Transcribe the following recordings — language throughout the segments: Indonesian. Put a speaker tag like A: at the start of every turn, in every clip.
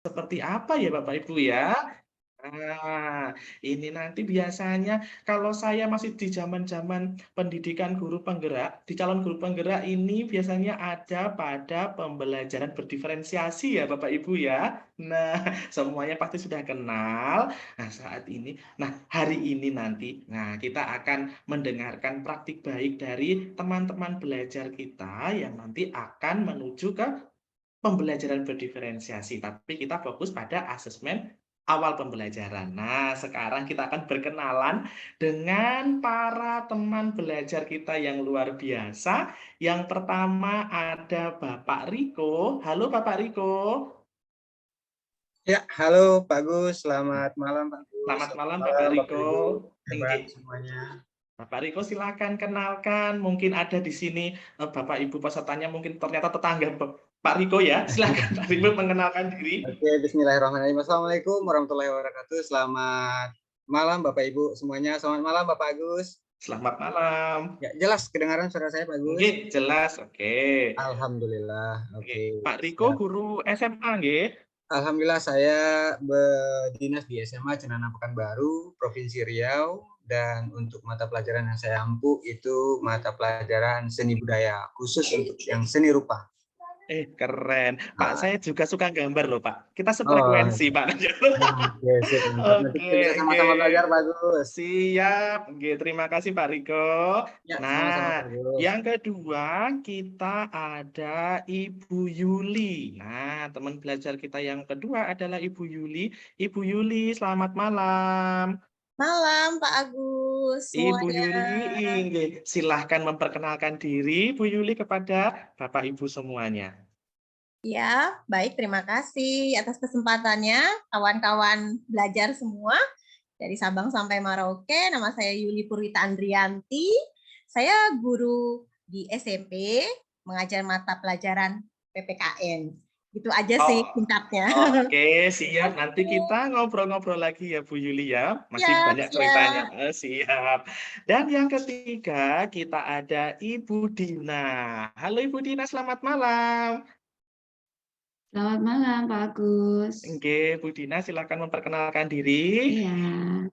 A: seperti apa ya Bapak Ibu ya? Nah, ini nanti biasanya kalau saya masih di zaman-zaman pendidikan guru penggerak, di calon guru penggerak ini biasanya ada pada pembelajaran berdiferensiasi ya Bapak Ibu ya. Nah, semuanya pasti sudah kenal. Nah, saat ini, nah hari ini nanti, nah kita akan mendengarkan praktik baik dari teman-teman belajar kita yang nanti akan menuju ke pembelajaran berdiferensiasi, tapi kita fokus pada asesmen awal pembelajaran. Nah, sekarang kita akan berkenalan dengan para teman belajar kita yang luar biasa. Yang pertama ada Bapak Riko. Halo Bapak Riko.
B: Ya, halo Pak Gus, selamat malam Pak Gus,
A: Selamat
B: selamat
A: malam Bapak
B: malam Bapak
A: Riko.
B: Ibu, hebat
A: Inggih.
B: semuanya.
A: Bapak Riko silakan kenalkan. Mungkin ada di sini Bapak Ibu pesertanya mungkin ternyata tetangga Pak Riko ya. Silakan Pak Riko mengenalkan diri.
B: Oke, Bismillahirrahmanirrahim. Assalamualaikum warahmatullahi wabarakatuh. Selamat malam Bapak Ibu semuanya. Selamat malam Bapak Agus.
A: Selamat malam.
B: Ya, jelas kedengaran suara saya Pak Gus.
A: Nggih, jelas. Oke.
B: Alhamdulillah.
A: Oke.
B: Oke,
A: Pak Riko
B: siap.
A: guru SMA nggih?
B: Alhamdulillah saya berdinas di SMA Cenana Pekanbaru, Provinsi Riau, dan untuk mata pelajaran yang saya ampu itu mata pelajaran seni budaya, khusus untuk yang seni rupa.
A: Keren. Pak, saya juga suka gambar loh, Pak. Kita
B: Oh,
A: sefrekuensi, Pak.
B: oke, sip, mantap. Nanti
A: Oke,
B: kita bisa
A: oke.
B: sama-sama belajar, bagus.
A: Siap. Oke, terima kasih Pak Riko.
B: Ya, sama-sama
A: Nah,
B: bagus.
A: yang kedua kita ada Ibu Yuli. Nah, teman belajar kita yang kedua adalah Ibu Yuli. Ibu Yuli, selamat malam.
C: Malam Pak Agus
A: Ibu
C: semuanya.
A: Yuli, silahkan memperkenalkan diri Ibu Yuli kepada Bapak Ibu semuanya.
C: Ya, baik, terima kasih atas kesempatannya kawan-kawan belajar semua dari Sabang sampai Merauke. Nama saya Yuli Purwita Andrianti. Saya guru di SMP, mengajar mata pelajaran PPKN. Itu aja sih singkatnya.
A: Oke, siap. Nanti kita ngobrol-ngobrol lagi ya Bu Yuli ya. Masih
C: Siap,
A: banyak ceritanya.
C: siap.
A: Siap. Dan yang ketiga kita ada Ibu Dina. Halo Ibu Dina, selamat malam.
D: Selamat malam Pak Agus.
A: Oke, Bu Dina silakan memperkenalkan diri.
D: Iya,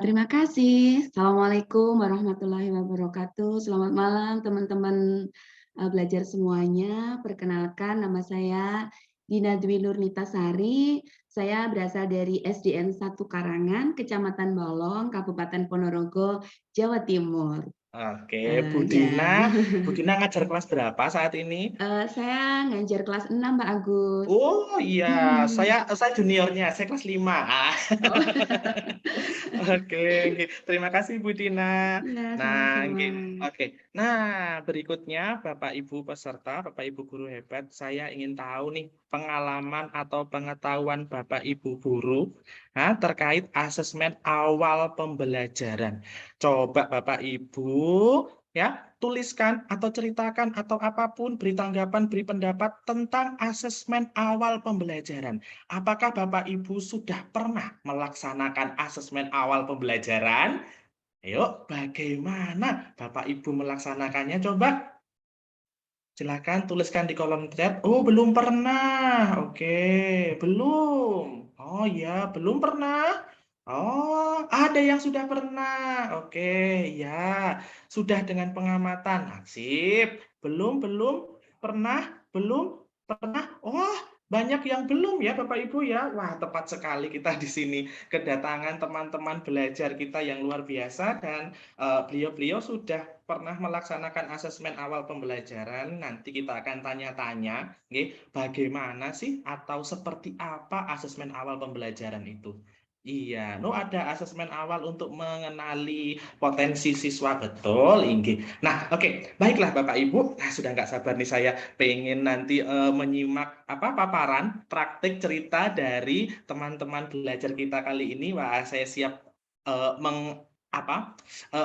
D: terima kasih. Assalamualaikum warahmatullahi wabarakatuh. Selamat malam teman-teman belajar semuanya. Perkenalkan, nama saya Dina Dwi Nurnitasari. Saya berasal dari SDN 1 Karangan, Kecamatan Balong, Kabupaten Ponorogo, Jawa Timur.
A: Oke, Bu
D: Ya.
A: Dina ngajar kelas berapa saat ini?
D: Saya ngajar kelas 6, Pak Agus.
A: Oh iya, saya juniornya, saya kelas 5.
D: Oh.
A: Oke, terima kasih Bu Dina.
D: Ya,
A: Nah,
D: sama-sama.
A: oke. Nah, berikutnya Bapak Ibu peserta, Bapak Ibu guru hebat, saya ingin tahu nih pengalaman atau pengetahuan Bapak Ibu guru terkait asesmen awal pembelajaran. Coba Bapak Ibu ya, tuliskan atau ceritakan atau apapun, beri tanggapan, beri pendapat tentang asesmen awal pembelajaran. Apakah Bapak Ibu sudah pernah melaksanakan asesmen awal pembelajaran? Ayo, bagaimana Bapak Ibu melaksanakannya? Coba silakan tuliskan di kolom chat. Oh, belum pernah. Oke, belum. Oh ya, belum pernah. Oh, ada yang sudah pernah. Oke, ya. Sudah dengan pengamatan. Sip. Belum pernah, belum pernah. Oh, banyak yang belum ya Bapak Ibu ya. Wah, tepat sekali kita di sini kedatangan teman-teman belajar kita yang luar biasa dan beliau-beliau sudah pernah melaksanakan asesmen awal pembelajaran. Nanti kita akan tanya-tanya, bagaimana sih atau seperti apa asesmen awal pembelajaran itu. Iya, ada asesmen awal untuk mengenali potensi siswa, betul, Inggih. Nah, oke, baiklah Bapak Ibu. Nah, sudah nggak sabar nih saya pengen nanti menyimak paparan praktik cerita dari teman-teman belajar kita kali ini. Wah, saya siap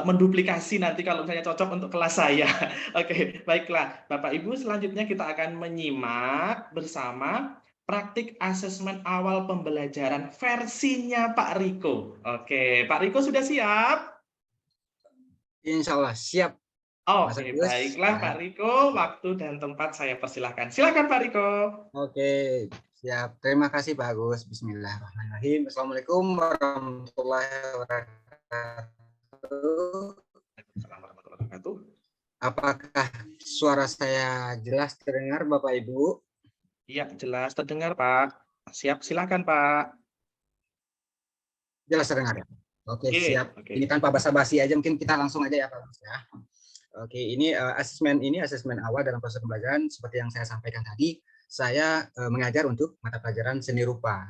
A: menduplikasi nanti kalau misalnya cocok untuk kelas saya. Oke, baiklah Bapak Ibu, selanjutnya kita akan menyimak bersama praktik asesmen awal pembelajaran versinya Pak Riko. Oke, Pak Riko sudah siap?
B: Insya Allah siap.
A: Oke, baiklah Pak Riko, waktu dan tempat saya persilahkan. Silakan Pak Riko.
B: Oke, Siap. Terima kasih Pak Agus. Bismillahirrahmanirrahim. Assalamualaikum warahmatullahi wabarakatuh.
A: Assalamualaikum warahmatullahi wabarakatuh.
B: Apakah suara saya jelas terdengar Bapak Ibu?
A: Iya, jelas terdengar, Pak. Siap, silakan, Pak.
B: Jelas terdengar ya? Oke,
A: Oke,
B: siap.
A: oke.
B: Ini tanpa basa-basi aja, mungkin kita langsung aja ya Pak Agus ya. Oke, ini asesmen awal dalam proses pembelajaran seperti yang saya sampaikan tadi. Saya mengajar untuk mata pelajaran seni rupa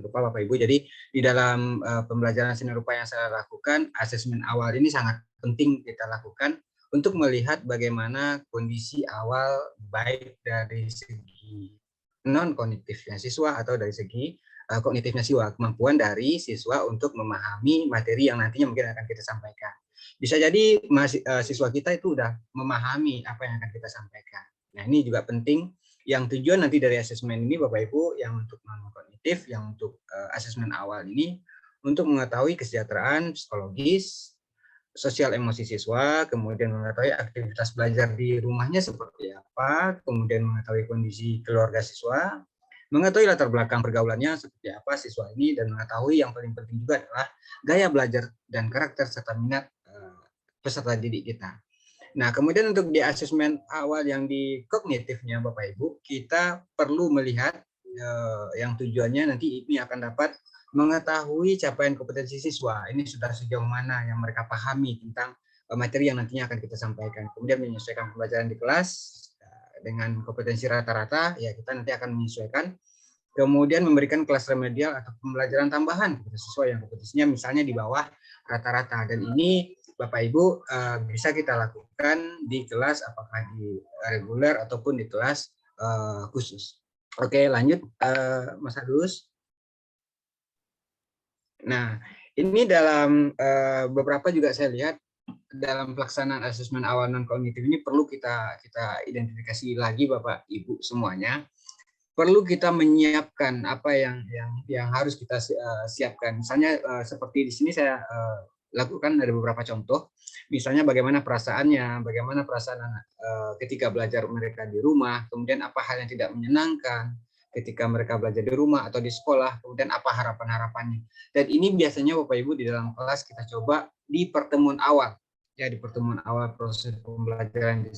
B: Bapak Ibu. Jadi di dalam pembelajaran seni rupa yang saya lakukan, asesmen awal ini sangat penting kita lakukan untuk melihat bagaimana kondisi awal baik dari segi non kognitifnya siswa atau dari segi kognitifnya siswa, kemampuan dari siswa untuk memahami materi yang nantinya mungkin akan kita sampaikan. Bisa jadi siswa kita itu udah memahami apa yang akan kita sampaikan. Nah, ini juga penting. Yang tujuan nanti dari asesmen ini Bapak Ibu, yang untuk non kognitif, yang untuk asesmen awal ini untuk mengetahui kesejahteraan psikologis, sosial emosi siswa, kemudian mengetahui aktivitas belajar di rumahnya seperti apa, kemudian mengetahui kondisi keluarga siswa, mengetahui latar belakang pergaulannya seperti apa siswa ini, dan mengetahui yang paling penting juga adalah gaya belajar dan karakter serta minat peserta didik kita. Nah, kemudian untuk di asesmen awal yang di kognitifnya Bapak Ibu, kita perlu melihat yang tujuannya nanti ini akan dapat mengetahui capaian kompetensi siswa. Ini sudah sejauh mana yang mereka pahami tentang materi yang nantinya akan kita sampaikan. Kemudian menyesuaikan pembelajaran di kelas dengan kompetensi rata-rata, ya kita nanti akan menyesuaikan. Kemudian memberikan kelas remedial atau pembelajaran tambahan kepada siswa yang kompetensinya misalnya di bawah rata-rata. Dan ini Bapak Ibu bisa kita lakukan di kelas apakah di reguler ataupun di kelas khusus. Oke, lanjut Mas Agus. Nah, ini dalam beberapa juga saya lihat dalam pelaksanaan asesmen awal non kognitif ini perlu kita identifikasi lagi Bapak Ibu semuanya. Perlu kita menyiapkan apa yang harus kita siapkan. Misalnya seperti di sini saya lakukan ada beberapa contoh. Misalnya bagaimana perasaannya, bagaimana perasaan anak ketika belajar mereka di rumah, kemudian apa hal yang tidak menyenangkan ketika mereka belajar di rumah atau di sekolah, kemudian apa harapan-harapannya. Dan ini biasanya Bapak Ibu di dalam kelas kita coba di pertemuan awal. Ya, di pertemuan awal proses pembelajaran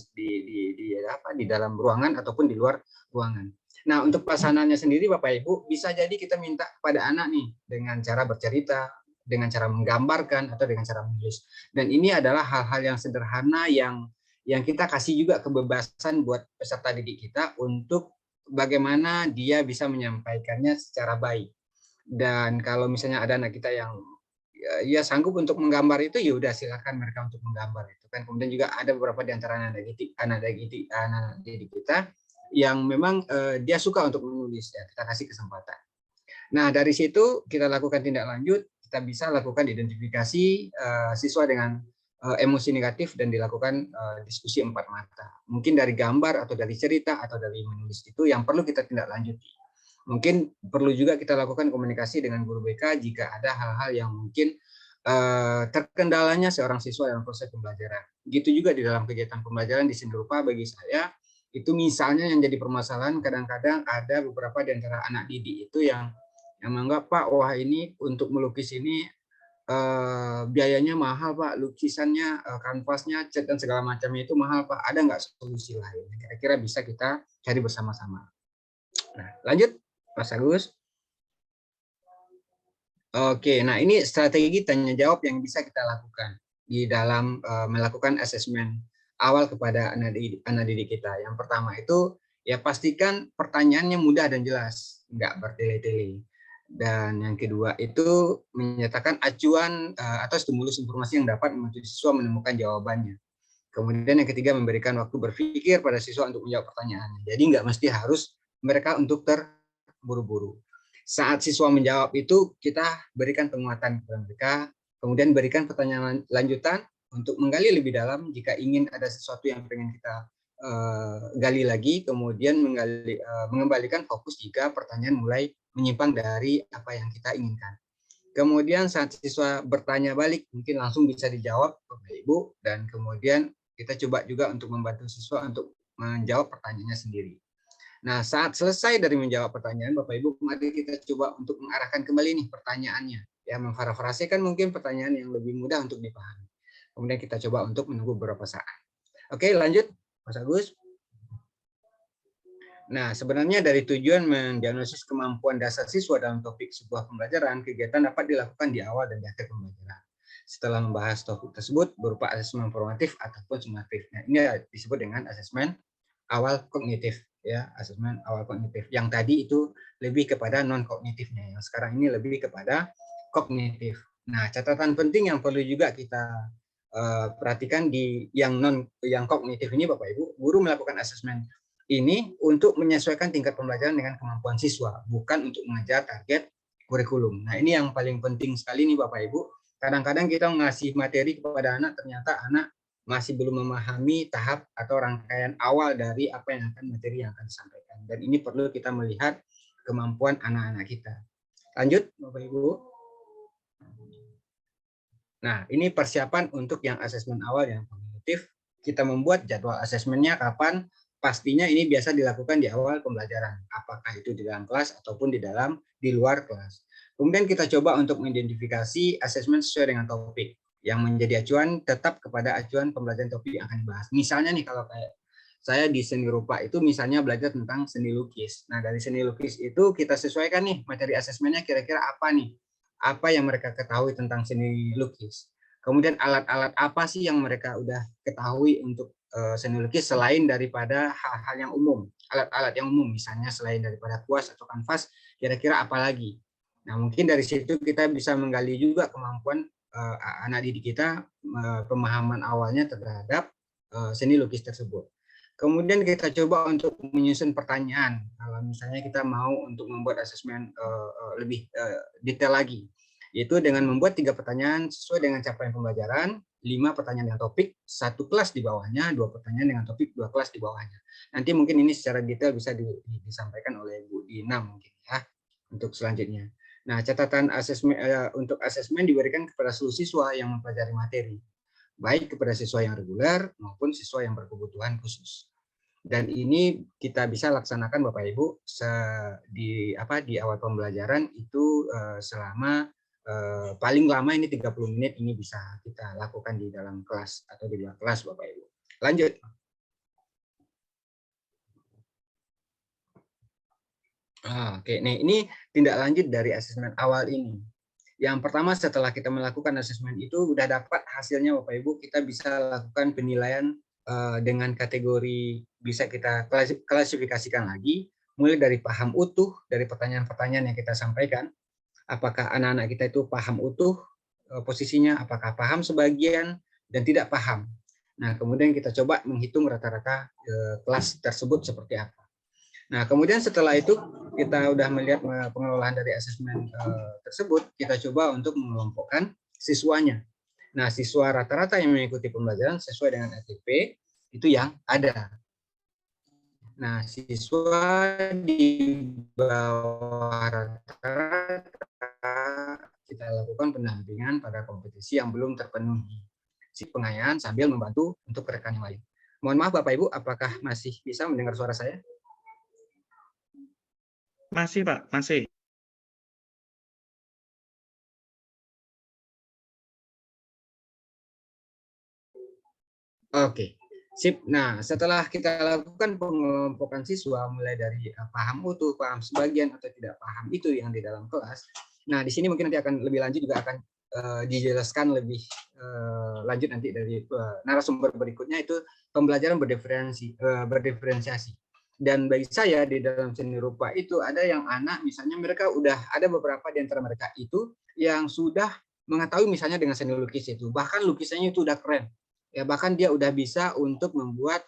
B: di dalam ruangan ataupun di luar ruangan. Nah, untuk pelaksanaannya sendiri Bapak Ibu bisa jadi kita minta kepada anak nih dengan cara bercerita, dengan cara menggambarkan atau dengan cara menulis. Dan ini adalah hal-hal yang sederhana yang kita kasih juga kebebasan buat peserta didik kita untuk bagaimana dia bisa menyampaikannya secara baik. Dan kalau misalnya ada anak kita yang ya sanggup untuk menggambar itu, ya udah silakan mereka untuk menggambar itu kan. Kemudian juga ada beberapa di antara anak didik kita yang memang dia suka untuk menulis, ya kita kasih kesempatan. Nah, dari situ kita lakukan tindak lanjut, kita bisa lakukan identifikasi siswa dengan emosi negatif dan dilakukan diskusi 4 mata. Mungkin dari gambar atau dari cerita atau dari menulis itu yang perlu kita tindak lanjuti. Mungkin perlu juga kita lakukan komunikasi dengan guru BK jika ada hal-hal yang mungkin terkendalanya seorang siswa dalam proses pembelajaran. Gitu juga di dalam kegiatan pembelajaran di seni rupa bagi saya, itu misalnya yang jadi permasalahan kadang-kadang ada beberapa di antara anak didik itu yang menganggap, Pak, wah ini untuk melukis ini biayanya mahal Pak, lukisannya, kanvasnya, cat dan segala macamnya itu mahal Pak, ada nggak solusi lain? Kira-kira bisa kita cari bersama-sama. Nah, lanjut Mas Agus. Oke, nah ini strategi tanya jawab yang bisa kita lakukan di dalam melakukan asesmen awal kepada anak didik kita. Yang pertama itu ya pastikan pertanyaannya mudah dan jelas, nggak bertele-tele. Dan yang kedua itu menyatakan acuan atau stimulus informasi yang dapat membantu siswa menemukan jawabannya. Kemudian yang ketiga memberikan waktu berpikir pada siswa untuk menjawab pertanyaannya. Jadi nggak mesti harus mereka untuk terburu-buru. Saat siswa menjawab itu kita berikan penguatan kepada mereka, kemudian berikan pertanyaan lanjutan untuk menggali lebih dalam jika ingin ada sesuatu yang pengen kita gali lagi, kemudian mengembalikan fokus jika pertanyaan mulai menyimpang dari apa yang kita inginkan. Kemudian saat siswa bertanya balik, mungkin langsung bisa dijawab Bapak Ibu, dan kemudian kita coba juga untuk membantu siswa untuk menjawab pertanyaannya sendiri. Nah, saat selesai dari menjawab pertanyaan, Bapak Ibu, mari kita coba untuk mengarahkan kembali nih pertanyaannya. Ya, memparafrasekan mungkin pertanyaan yang lebih mudah untuk dipahami. Kemudian kita coba untuk menunggu beberapa saat. Oke, lanjut, Mas Agus. Nah, sebenarnya dari tujuan mendiagnosis kemampuan dasar siswa dalam topik sebuah pembelajaran, kegiatan dapat dilakukan di awal dan di akhir pembelajaran. Setelah membahas topik tersebut berupa asesmen formatif ataupun sumatif. Nah, ini disebut dengan asesmen awal kognitif, ya, asesmen awal kognitif. Yang tadi itu lebih kepada non kognitifnya, yang sekarang ini lebih kepada kognitif. Nah, catatan penting yang perlu juga kita perhatikan di yang kognitif ini, Bapak Ibu, guru melakukan asesmen ini untuk menyesuaikan tingkat pembelajaran dengan kemampuan siswa, bukan untuk mengejar target kurikulum. Nah, ini yang paling penting sekali nih Bapak Ibu. Kadang-kadang kita ngasih materi kepada anak, ternyata anak masih belum memahami tahap atau rangkaian awal dari apa yang akan materi yang akan disampaikan. Dan ini perlu kita melihat kemampuan anak-anak kita. Lanjut, Bapak Ibu. Nah, ini persiapan untuk yang asesmen awal yang kognitif. Kita membuat jadwal asesmennya kapan. Pastinya ini biasa dilakukan di awal pembelajaran, apakah itu di dalam kelas ataupun di luar kelas. Kemudian kita coba untuk mengidentifikasi asesmen sesuai dengan topik yang menjadi acuan tetap kepada acuan pembelajaran topik yang akan dibahas. Misalnya nih kalau kayak saya di seni rupa itu misalnya belajar tentang seni lukis. Nah, dari seni lukis itu kita sesuaikan nih materi asesmennya kira-kira apa nih? Apa yang mereka ketahui tentang seni lukis. Kemudian alat-alat apa sih yang mereka udah ketahui untuk seni lukis selain daripada hal-hal yang umum, alat-alat yang umum, misalnya selain daripada kuas atau kanvas, kira-kira apa lagi? Nah, mungkin dari situ kita bisa menggali juga kemampuan anak didik kita, pemahaman awalnya terhadap seni lukis tersebut. Kemudian kita coba untuk menyusun pertanyaan. Kalau misalnya kita mau untuk membuat asesmen lebih detail lagi, yaitu dengan membuat 3 pertanyaan sesuai dengan capaian pembelajaran, 5 pertanyaan dengan topik, 1 kelas di bawahnya, 2 pertanyaan dengan topik, 2 kelas di bawahnya. Nanti mungkin ini secara detail bisa disampaikan oleh Bu Dina mungkin ya untuk selanjutnya. Nah, catatan asesmen untuk asesmen diberikan kepada seluruh siswa yang mempelajari materi, baik kepada siswa yang reguler maupun siswa yang berkebutuhan khusus. Dan ini kita bisa laksanakan Bapak Ibu di awal pembelajaran itu selama paling lama ini 30 menit ini bisa kita lakukan di dalam kelas atau di luar kelas Bapak Ibu. Lanjut. Oke, nih ini tindak lanjut dari asesmen awal ini. Yang pertama setelah kita melakukan asesmen itu udah dapat hasilnya Bapak Ibu, kita bisa lakukan penilaian dengan kategori bisa kita klasifikasikan lagi, mulai dari paham utuh dari pertanyaan-pertanyaan yang kita sampaikan. Apakah anak-anak kita itu paham utuh posisinya, apakah paham sebagian dan tidak paham. Nah, kemudian kita coba menghitung rata-rata kelas tersebut seperti apa. Nah, kemudian setelah itu kita udah melihat pengelolaan dari asesmen tersebut, kita coba untuk mengelompokkan siswanya. Nah, siswa rata-rata yang mengikuti pembelajaran sesuai dengan RTP itu yang ada. Nah, siswa di bawah rata-rata kita lakukan pendampingan pada kompetisi yang belum terpenuhi. Si pengayaan sambil membantu untuk rekan yang lain. Mohon maaf Bapak Ibu, apakah masih bisa mendengar suara saya?
A: Masih Pak, masih.
B: Oke. Sip. Nah, setelah kita lakukan pengelompokan siswa mulai dari paham utuh, paham sebagian atau tidak paham itu yang di dalam kelas. Nah, di sini mungkin nanti akan lebih lanjut juga akan dijelaskan lebih lanjut nanti dari narasumber berikutnya itu pembelajaran berdiferensiasi. Dan bagi saya di dalam seni rupa itu ada yang anak misalnya mereka udah ada beberapa di antara mereka itu yang sudah mengetahui misalnya dengan seni lukis itu, bahkan lukisannya itu udah keren. Ya, bahkan dia udah bisa untuk membuat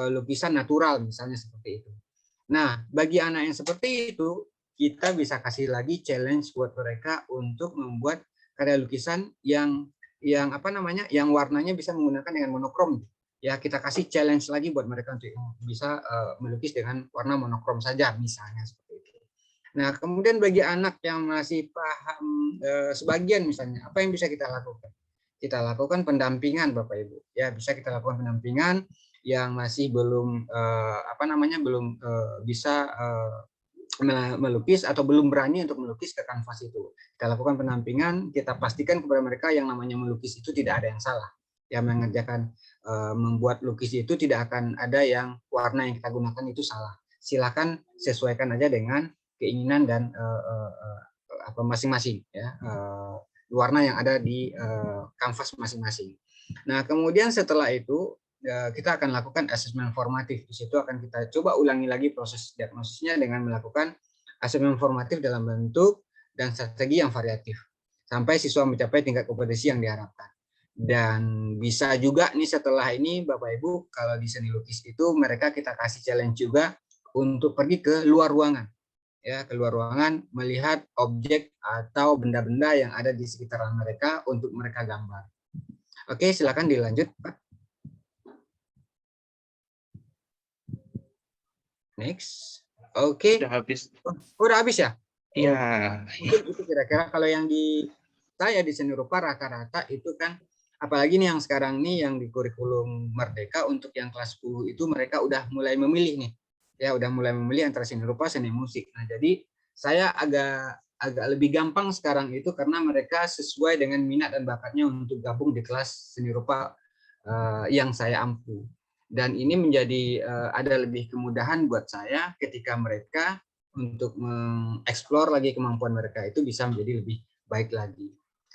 B: lukisan natural misalnya seperti itu. Nah, bagi anak yang seperti itu, kita bisa kasih lagi challenge buat mereka untuk membuat karya lukisan yang yang warnanya bisa menggunakan dengan monokrom. Ya, kita kasih challenge lagi buat mereka untuk bisa melukis dengan warna monokrom saja misalnya seperti itu. Nah, kemudian bagi anak yang masih paham sebagian misalnya, apa yang bisa kita lakukan? Kita lakukan pendampingan Bapak Ibu. Ya, bisa kita lakukan pendampingan yang masih belum belum bisa melukis atau belum berani untuk melukis ke kanvas itu. Kita lakukan pendampingan, kita pastikan kepada mereka yang namanya melukis itu tidak ada yang salah. Yang mengerjakan membuat lukis itu tidak akan ada yang warna yang kita gunakan itu salah. Silakan sesuaikan aja dengan keinginan dan masing-masing ya, warna yang ada di kanvas masing-masing. Nah, kemudian setelah itu kita akan lakukan asesmen formatif. Di situ akan kita coba ulangi lagi proses diagnosisnya dengan melakukan asesmen formatif dalam bentuk dan strategi yang variatif sampai siswa mencapai tingkat kompetensi yang diharapkan. Dan bisa juga nih setelah ini Bapak Ibu, kalau di seni lukis itu mereka kita kasih challenge juga untuk pergi ke luar ruangan. Ya, keluar ruangan melihat objek atau benda-benda yang ada di sekitaran mereka untuk mereka gambar. Oke, silakan dilanjut, Pak. Next. Oke.
A: Sudah habis.
B: Udah habis ya?
A: Iya.
B: Mungkin itu kira-kira kalau yang di saya di seni rupa rata-rata itu kan, apalagi nih yang sekarang nih yang di kurikulum Merdeka untuk yang kelas 10 itu mereka udah mulai memilih nih. Ya, udah mulai memilih antara seni rupa, seni musik. Nah, jadi saya agak lebih gampang sekarang itu karena mereka sesuai dengan minat dan bakatnya untuk gabung di kelas seni rupa yang saya ampu. Dan ini menjadi ada lebih kemudahan buat saya ketika mereka untuk mengeksplor lagi kemampuan mereka itu bisa menjadi lebih baik lagi.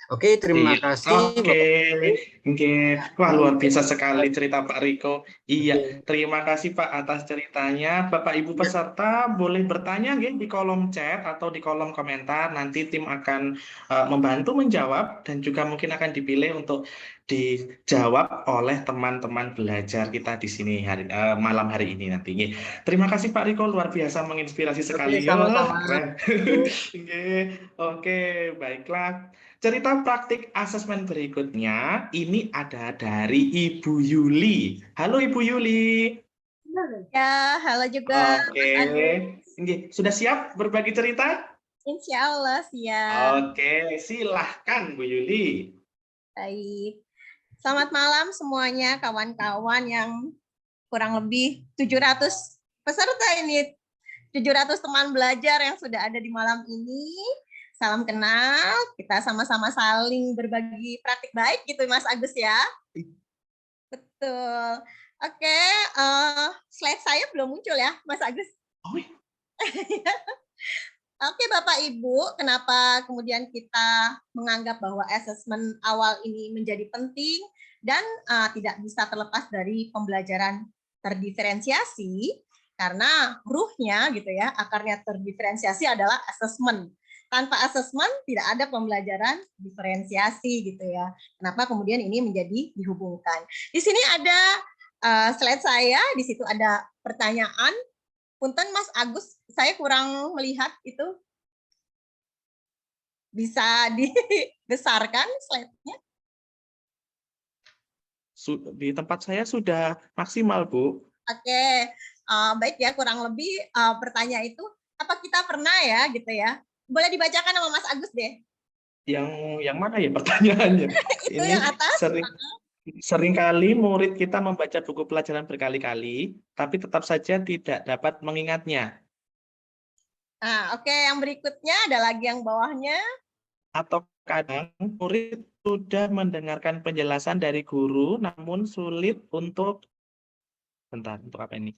B: Oke, terima kasih.
A: Oke. Wah, luar biasa sekali cerita Pak Riko. Iya, terima kasih Pak atas ceritanya. Bapak Ibu peserta boleh bertanya di kolom chat atau di kolom komentar. Nanti tim akan membantu menjawab dan juga mungkin akan dipilih untuk dijawab oleh teman-teman belajar kita di sini malam hari ini nantinya. Terima kasih Pak Riko, luar biasa menginspirasi sekali.
B: Sama-sama.
A: Keren. Oke, baiklah. Cerita praktik asesmen berikutnya ini ada dari Ibu Yuli. Halo Ibu Yuli.
C: Ya, halo juga.
A: Oke. Sudah siap berbagi cerita?
C: Insya Allah siap.
A: Oke, silahkan Bu Yuli.
C: Baik. Selamat malam semuanya, kawan-kawan yang kurang lebih 700 peserta ini. 700 teman belajar yang sudah ada di malam ini. Salam kenal, kita sama-sama saling berbagi praktik baik gitu Mas Agus ya. Betul. Oke, slide saya belum muncul ya Mas Agus.
A: Oh.
C: Oke Bapak Ibu, kenapa kemudian kita menganggap bahwa asesmen awal ini menjadi penting dan tidak bisa terlepas dari pembelajaran terdiferensiasi, karena ruhnya gitu ya, akarnya terdiferensiasi adalah asesmen. Tanpa asesmen tidak ada pembelajaran diferensiasi gitu ya. Kenapa kemudian ini menjadi dihubungkan? Di sini ada slide saya, di situ ada pertanyaan. Punten Mas Agus, saya kurang melihat itu. Bisa dibesarkan slide-nya?
A: Di tempat saya sudah maksimal, Bu.
C: Oke, baik ya, kurang lebih pertanyaan itu, apa kita pernah ya gitu ya? Boleh dibacakan sama Mas Agus deh.
A: Yang mana ya pertanyaannya?
C: Itu
A: ini
C: yang atas.
A: Seringkali murid kita membaca buku pelajaran berkali-kali, tapi tetap saja tidak dapat mengingatnya.
C: Nah, oke, yang berikutnya ada lagi yang bawahnya.
A: Atau kadang murid sudah mendengarkan penjelasan dari guru, namun sulit untuk untuk apa ini?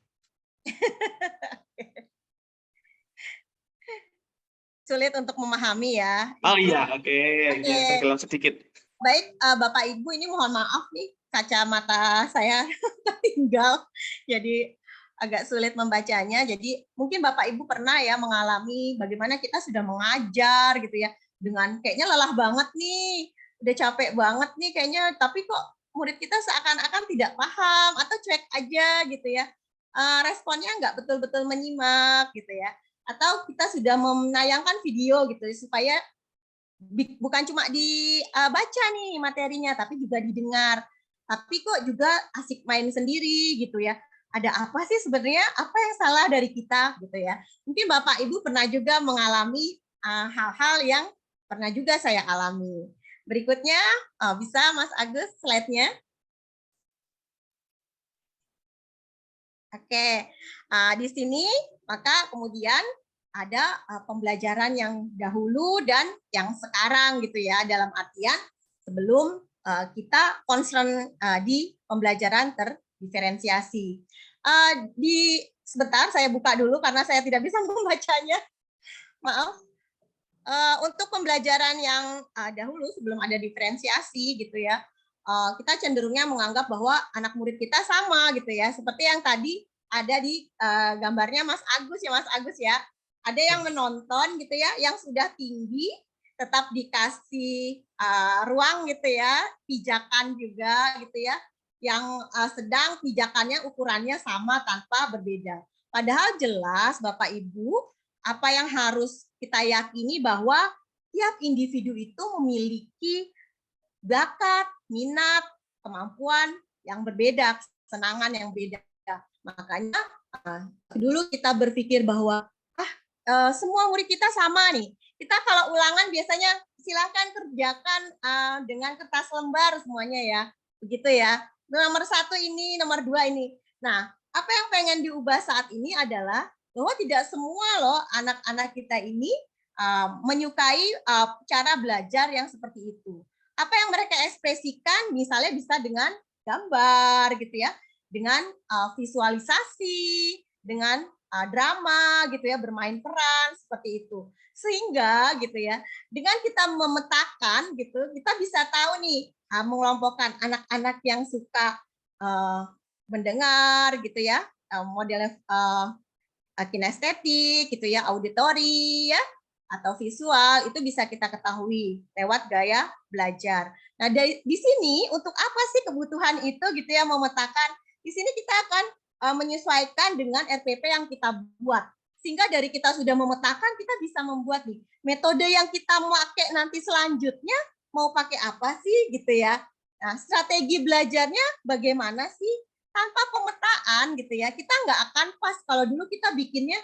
C: Sulit untuk memahami ya.
A: Oh iya, oke. Tenggelam sedikit.
C: Baik, Bapak Ibu, ini mohon maaf nih, kacamata saya tinggal, jadi agak sulit membacanya. Jadi mungkin Bapak Ibu pernah ya mengalami bagaimana kita sudah mengajar gitu ya, dengan kayaknya lelah banget nih, udah capek banget nih kayaknya, tapi kok murid kita seakan-akan tidak paham atau cuek aja gitu ya, responnya nggak betul-betul menyimak gitu ya. Atau kita sudah menayangkan video gitu supaya bukan cuma dibaca nih materinya, tapi juga didengar. Tapi kok juga asik main sendiri gitu ya. Ada apa sih sebenarnya? Apa yang salah dari kita gitu ya? Mungkin Bapak Ibu pernah juga mengalami hal-hal yang pernah juga saya alami. Berikutnya bisa Mas Agus slide-nya. Oke, di sini maka kemudian ada pembelajaran yang dahulu dan yang sekarang gitu ya, dalam artian sebelum kita concern di pembelajaran terdiferensiasi. Sebentar saya buka dulu karena saya tidak bisa membacanya. Maaf. Untuk pembelajaran yang dahulu sebelum ada diferensiasi gitu ya, kita cenderungnya menganggap bahwa anak murid kita sama gitu ya, seperti yang tadi ada di gambarnya Mas Agus ya, ada yang menonton gitu ya, yang sudah tinggi tetap dikasih ruang gitu ya, pijakan juga gitu ya, yang sedang pijakannya ukurannya sama tanpa berbeda. Padahal jelas Bapak Ibu, apa yang harus kita yakini bahwa tiap individu itu memiliki bakat, minat, kemampuan yang berbeda, kesenangan yang beda. Makanya dulu kita berpikir bahwa semua murid kita sama nih. Kita kalau ulangan biasanya silakan kerjakan dengan kertas lembar semuanya ya. Begitu ya. Nomor 1 ini, nomor 2 ini. Nah, apa yang pengen diubah saat ini adalah bahwa tidak semua loh anak-anak kita ini menyukai cara belajar yang seperti itu. Apa yang mereka ekspresikan misalnya bisa dengan gambar gitu ya, dengan visualisasi, dengan drama gitu ya, bermain peran seperti itu. Sehingga gitu ya, dengan kita memetakan gitu, kita bisa tahu nih mengelompokkan anak-anak yang suka mendengar gitu ya, modelnya kinestetik gitu ya, auditori ya, atau visual, itu bisa kita ketahui lewat gaya belajar. Nah, di sini untuk apa sih kebutuhan itu gitu ya, memetakan. Di sini kita akan menyesuaikan dengan RPP yang kita buat. Sehingga dari kita sudah memetakan, kita bisa membuat nih metode yang kita mau pakai nanti selanjutnya mau pakai apa sih gitu ya. Nah, strategi belajarnya bagaimana sih? Tanpa pemetaan gitu ya, kita nggak akan pas. Kalau dulu kita bikinnya,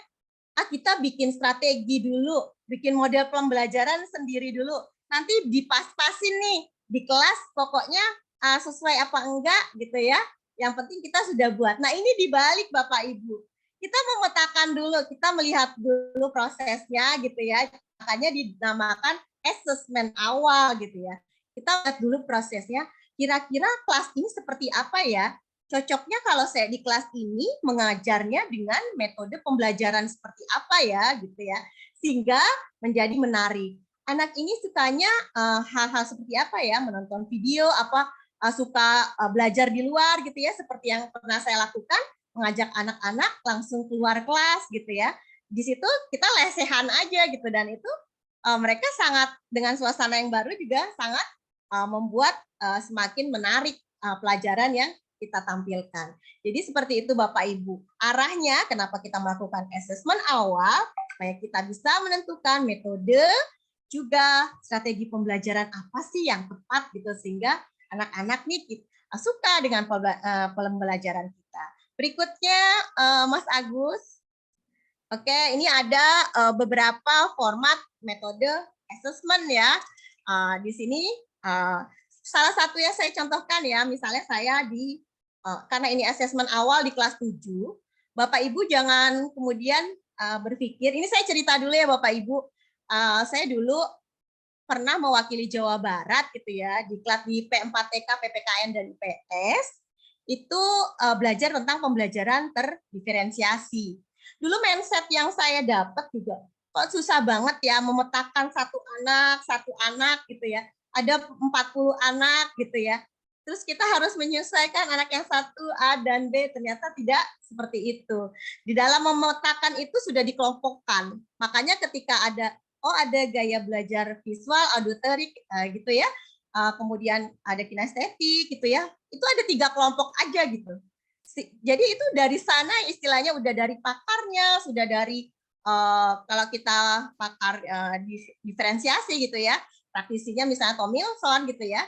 C: kita bikin strategi dulu, bikin model pembelajaran sendiri dulu. Nanti dipas-pasin nih di kelas, pokoknya sesuai apa enggak gitu ya. Yang penting kita sudah buat. Nah, ini dibalik Bapak Ibu. Kita memetakan dulu, kita melihat dulu prosesnya gitu ya. Makanya dinamakan assessment awal gitu ya. Kita lihat dulu prosesnya, kira-kira kelas ini seperti apa ya? Cocoknya kalau saya di kelas ini mengajarnya dengan metode pembelajaran seperti apa ya gitu ya, sehingga menjadi menarik. Anak ini sukanya hal-hal seperti apa ya, menonton video, apa suka belajar di luar gitu ya, seperti yang pernah saya lakukan, mengajak anak-anak langsung keluar kelas gitu ya. Di situ kita lesehan aja gitu, dan itu mereka sangat dengan suasana yang baru juga sangat membuat semakin menarik pelajaran yang kita tampilkan. Jadi seperti itu Bapak Ibu. Arahnya kenapa kita melakukan assessment awal, supaya kita bisa menentukan metode, juga strategi pembelajaran apa sih yang tepat gitu, sehingga anak-anak nih suka dengan pembelajaran kita. Berikutnya Mas Agus. Oke, ini ada beberapa format metode assessment ya. Di sini salah satu yang saya contohkan ya, misalnya saya karena ini asesmen awal di kelas 7, Bapak Ibu jangan kemudian berpikir, ini saya cerita dulu ya Bapak Ibu, saya dulu pernah mewakili Jawa Barat gitu ya, di kelas di P4TK, PPKN, dan IPS, itu belajar tentang pembelajaran terdiferensiasi. Dulu mindset yang saya dapat juga, kok susah banget ya memetakan satu anak gitu ya, ada 40 anak gitu ya. Terus kita harus menyesuaikan anak yang 1A dan B, ternyata tidak seperti itu. Di dalam memetakan itu sudah dikelompokkan. Makanya ketika ada gaya belajar visual, auditory gitu ya. Kemudian ada kinestetik gitu ya. Itu ada 3 kelompok aja gitu. Jadi itu dari sana istilahnya udah dari pakarnya, sudah dari kalau kita pakar diferensiasi gitu ya. Praktisinya misalnya Tomilson gitu ya.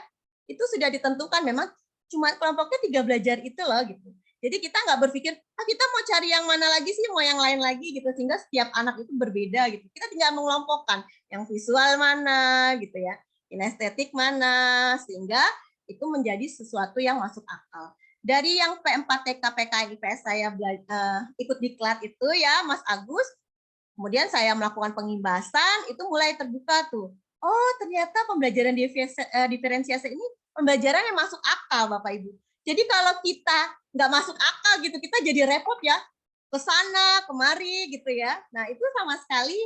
C: Itu sudah ditentukan memang cuma kelompoknya 3 belajar itu loh gitu. Jadi kita nggak berpikir, kita mau cari yang mana lagi sih, mau yang lain lagi gitu, sehingga setiap anak itu berbeda gitu. Kita tinggal mengelompokkan yang visual mana gitu ya, kinestetik mana, sehingga itu menjadi sesuatu yang masuk akal. Dari yang P4TK PKN IPS saya ikut diklat itu ya Mas Agus, kemudian saya melakukan pengimbasan, itu mulai terbuka tuh. Oh ternyata pembelajaran diferensiasi ini pembelajaran yang masuk akal Bapak Ibu. Jadi kalau kita nggak masuk akal gitu, kita jadi repot ya, ke sana, kemari gitu ya. Nah itu sama sekali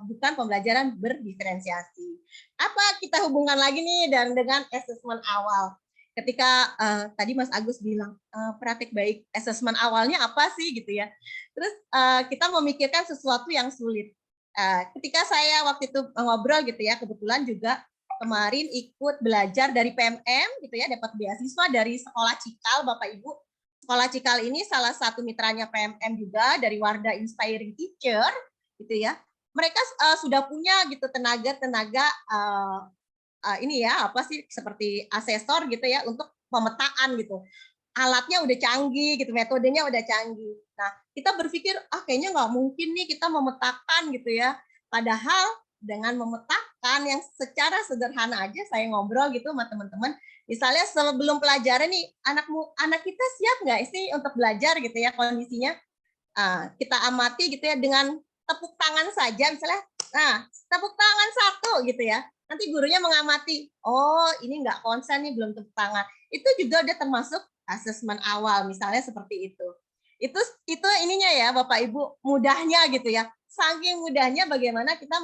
C: bukan pembelajaran berdiferensiasi. Apa kita hubungkan lagi nih dengan asesmen awal? Ketika tadi Mas Agus bilang praktik baik asesmen awalnya apa sih gitu ya. Terus kita memikirkan sesuatu yang sulit. Ketika saya waktu itu ngobrol gitu ya, kebetulan juga kemarin ikut belajar dari PMM gitu ya, dapat beasiswa dari Sekolah Cikal Bapak Ibu. Sekolah Cikal ini salah satu mitranya PMM juga dari Wardah Inspiring Teacher gitu ya. Mereka sudah punya gitu tenaga ini ya apa sih seperti asesor gitu ya untuk pemetaan gitu. Alatnya udah canggih gitu, metodenya udah canggih. Nah, kita berpikir kayaknya nggak mungkin nih kita memetakan gitu ya. Padahal dengan memetakan yang secara sederhana aja saya ngobrol gitu sama teman-teman. Misalnya sebelum pelajaran nih anak kita siap nggak sih untuk belajar gitu ya kondisinya. Kita amati gitu ya dengan tepuk tangan saja misalnya. Nah, tepuk tangan 1 gitu ya. Nanti gurunya mengamati, oh ini nggak konsen nih belum tepuk tangan. Itu juga udah termasuk asesmen awal misalnya seperti itu. Itu ininya ya Bapak Ibu, mudahnya gitu ya. Saking mudahnya bagaimana kita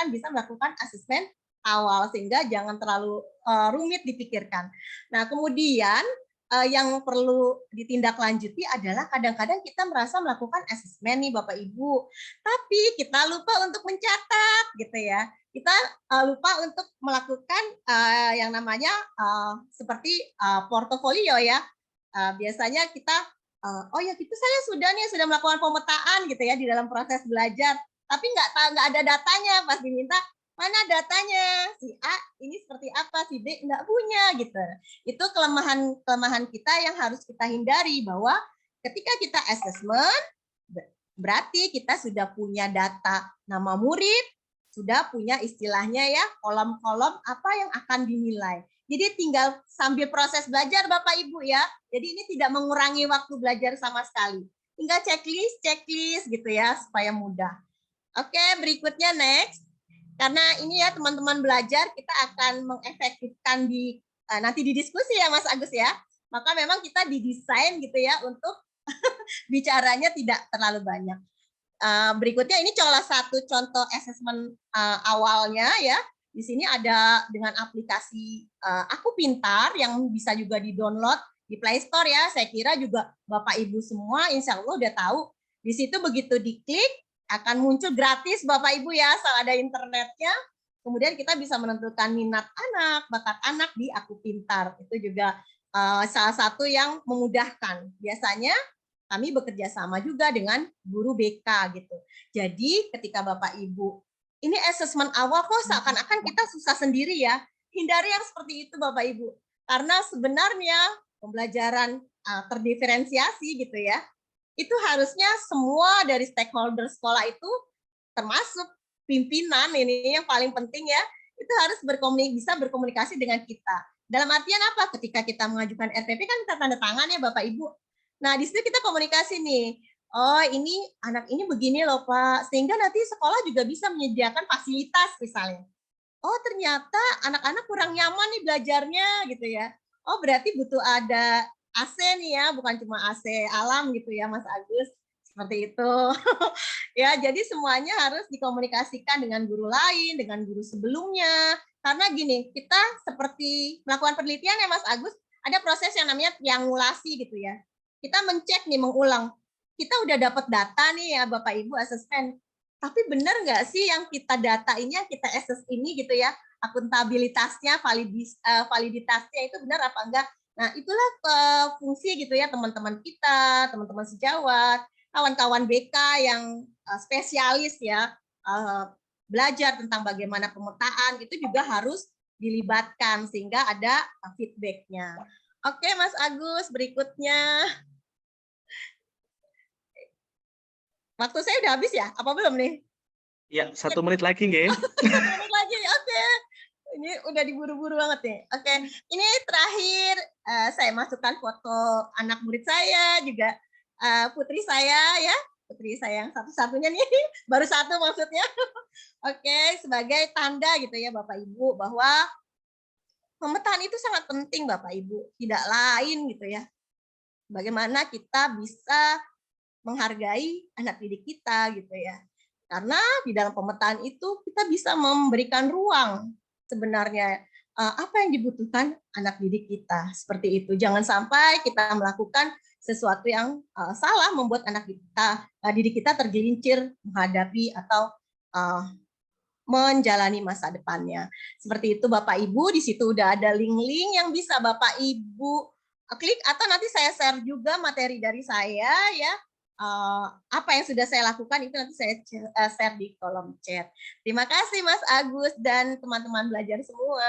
C: bisa melakukan asesmen awal sehingga jangan terlalu rumit dipikirkan. Nah, kemudian yang perlu ditindaklanjuti adalah kadang-kadang kita merasa melakukan asesmen nih Bapak Ibu, tapi kita lupa untuk mencatat gitu ya. Kita lupa untuk melakukan yang namanya seperti portofolio ya. Biasanya kita oh ya gitu saya sudah melakukan pemetaan gitu ya di dalam proses belajar, tapi nggak ada datanya. Pas diminta mana datanya, si A ini seperti apa, si B nggak punya gitu. Itu kelemahan kita yang harus kita hindari, bahwa ketika kita assessment berarti kita sudah punya data nama murid, sudah punya istilahnya ya kolom-kolom apa yang akan dinilai. Jadi tinggal sambil proses belajar Bapak Ibu ya. Jadi ini tidak mengurangi waktu belajar sama sekali. Tinggal checklist gitu ya supaya mudah. Oke, berikutnya next. Karena ini ya teman-teman belajar kita akan mengefektifkan nanti di diskusi ya Mas Agus ya. Maka memang kita didesain gitu ya untuk bicaranya tidak terlalu banyak. Berikutnya ini salah satu contoh asesmen awalnya ya. Di sini ada dengan aplikasi Aku Pintar yang bisa juga di-download di Play Store ya. Saya kira juga Bapak Ibu semua insya Allah udah tahu. Di situ begitu diklik akan muncul gratis Bapak Ibu ya, asal ada internetnya. Kemudian kita bisa menentukan minat anak, bakat anak di Aku Pintar. Itu juga salah satu yang memudahkan. Biasanya kami bekerja sama juga dengan guru BK gitu. Jadi ketika Bapak Ibu, ini asesmen awal kok seakan-akan kita susah sendiri ya. Hindari yang seperti itu Bapak Ibu. Karena sebenarnya pembelajaran terdiferensiasi gitu ya, itu harusnya semua dari stakeholder sekolah itu termasuk pimpinan ini yang paling penting ya, itu harus bisa berkomunikasi dengan kita. Dalam artian apa? Ketika kita mengajukan RPP kan kita tanda tangan ya Bapak Ibu. Nah, di situ kita komunikasi nih. Oh, ini anak ini begini loh, Pak. Sehingga nanti sekolah juga bisa menyediakan fasilitas misalnya. Oh, ternyata anak-anak kurang nyaman nih belajarnya gitu ya. Oh, berarti butuh ada AC nih ya, bukan cuma AC alam gitu ya, Mas Agus. Seperti itu. Ya, jadi semuanya harus dikomunikasikan dengan guru lain, dengan guru sebelumnya. Karena gini, kita seperti melakukan penelitian ya, Mas Agus, ada proses yang namanya triangulasi gitu ya. Kita mencek nih, mengulang. Kita udah dapat data nih ya Bapak Ibu asesmen. Tapi benar nggak sih yang kita data ini, yang kita assess ini gitu ya, akuntabilitasnya, validitasnya itu benar apa enggak? Nah itulah fungsi gitu ya teman-teman kita, teman-teman sejawat, kawan-kawan BK yang spesialis ya, belajar tentang bagaimana pemetaan, itu juga harus dilibatkan sehingga ada feedback-nya. Oke Mas Agus, berikutnya. Waktu saya udah habis ya? Apa belum nih?
A: Ya, 1 menit lagi, nggih.
C: 1 menit lagi, oke. Ini udah nggak diburu-buru banget nih. Oke, ini terakhir saya masukkan foto anak murid saya juga putri saya ya, putri saya yang satu-satunya nih, baru satu maksudnya. Oke, sebagai tanda gitu ya Bapak Ibu bahwa pemetaan itu sangat penting Bapak Ibu, tidak lain gitu ya. Bagaimana kita bisa menghargai anak didik kita gitu ya. Karena di dalam pemetaan itu kita bisa memberikan ruang sebenarnya apa yang dibutuhkan anak didik kita. Seperti itu. Jangan sampai kita melakukan sesuatu yang salah membuat anak didik kita tergelincir menghadapi atau menjalani masa depannya. Seperti itu Bapak Ibu, di situ udah ada link-link yang bisa Bapak Ibu klik atau nanti saya share juga materi dari saya ya. Apa yang sudah saya lakukan itu nanti saya share di kolom chat. Terima kasih Mas Agus dan teman-teman belajar semua.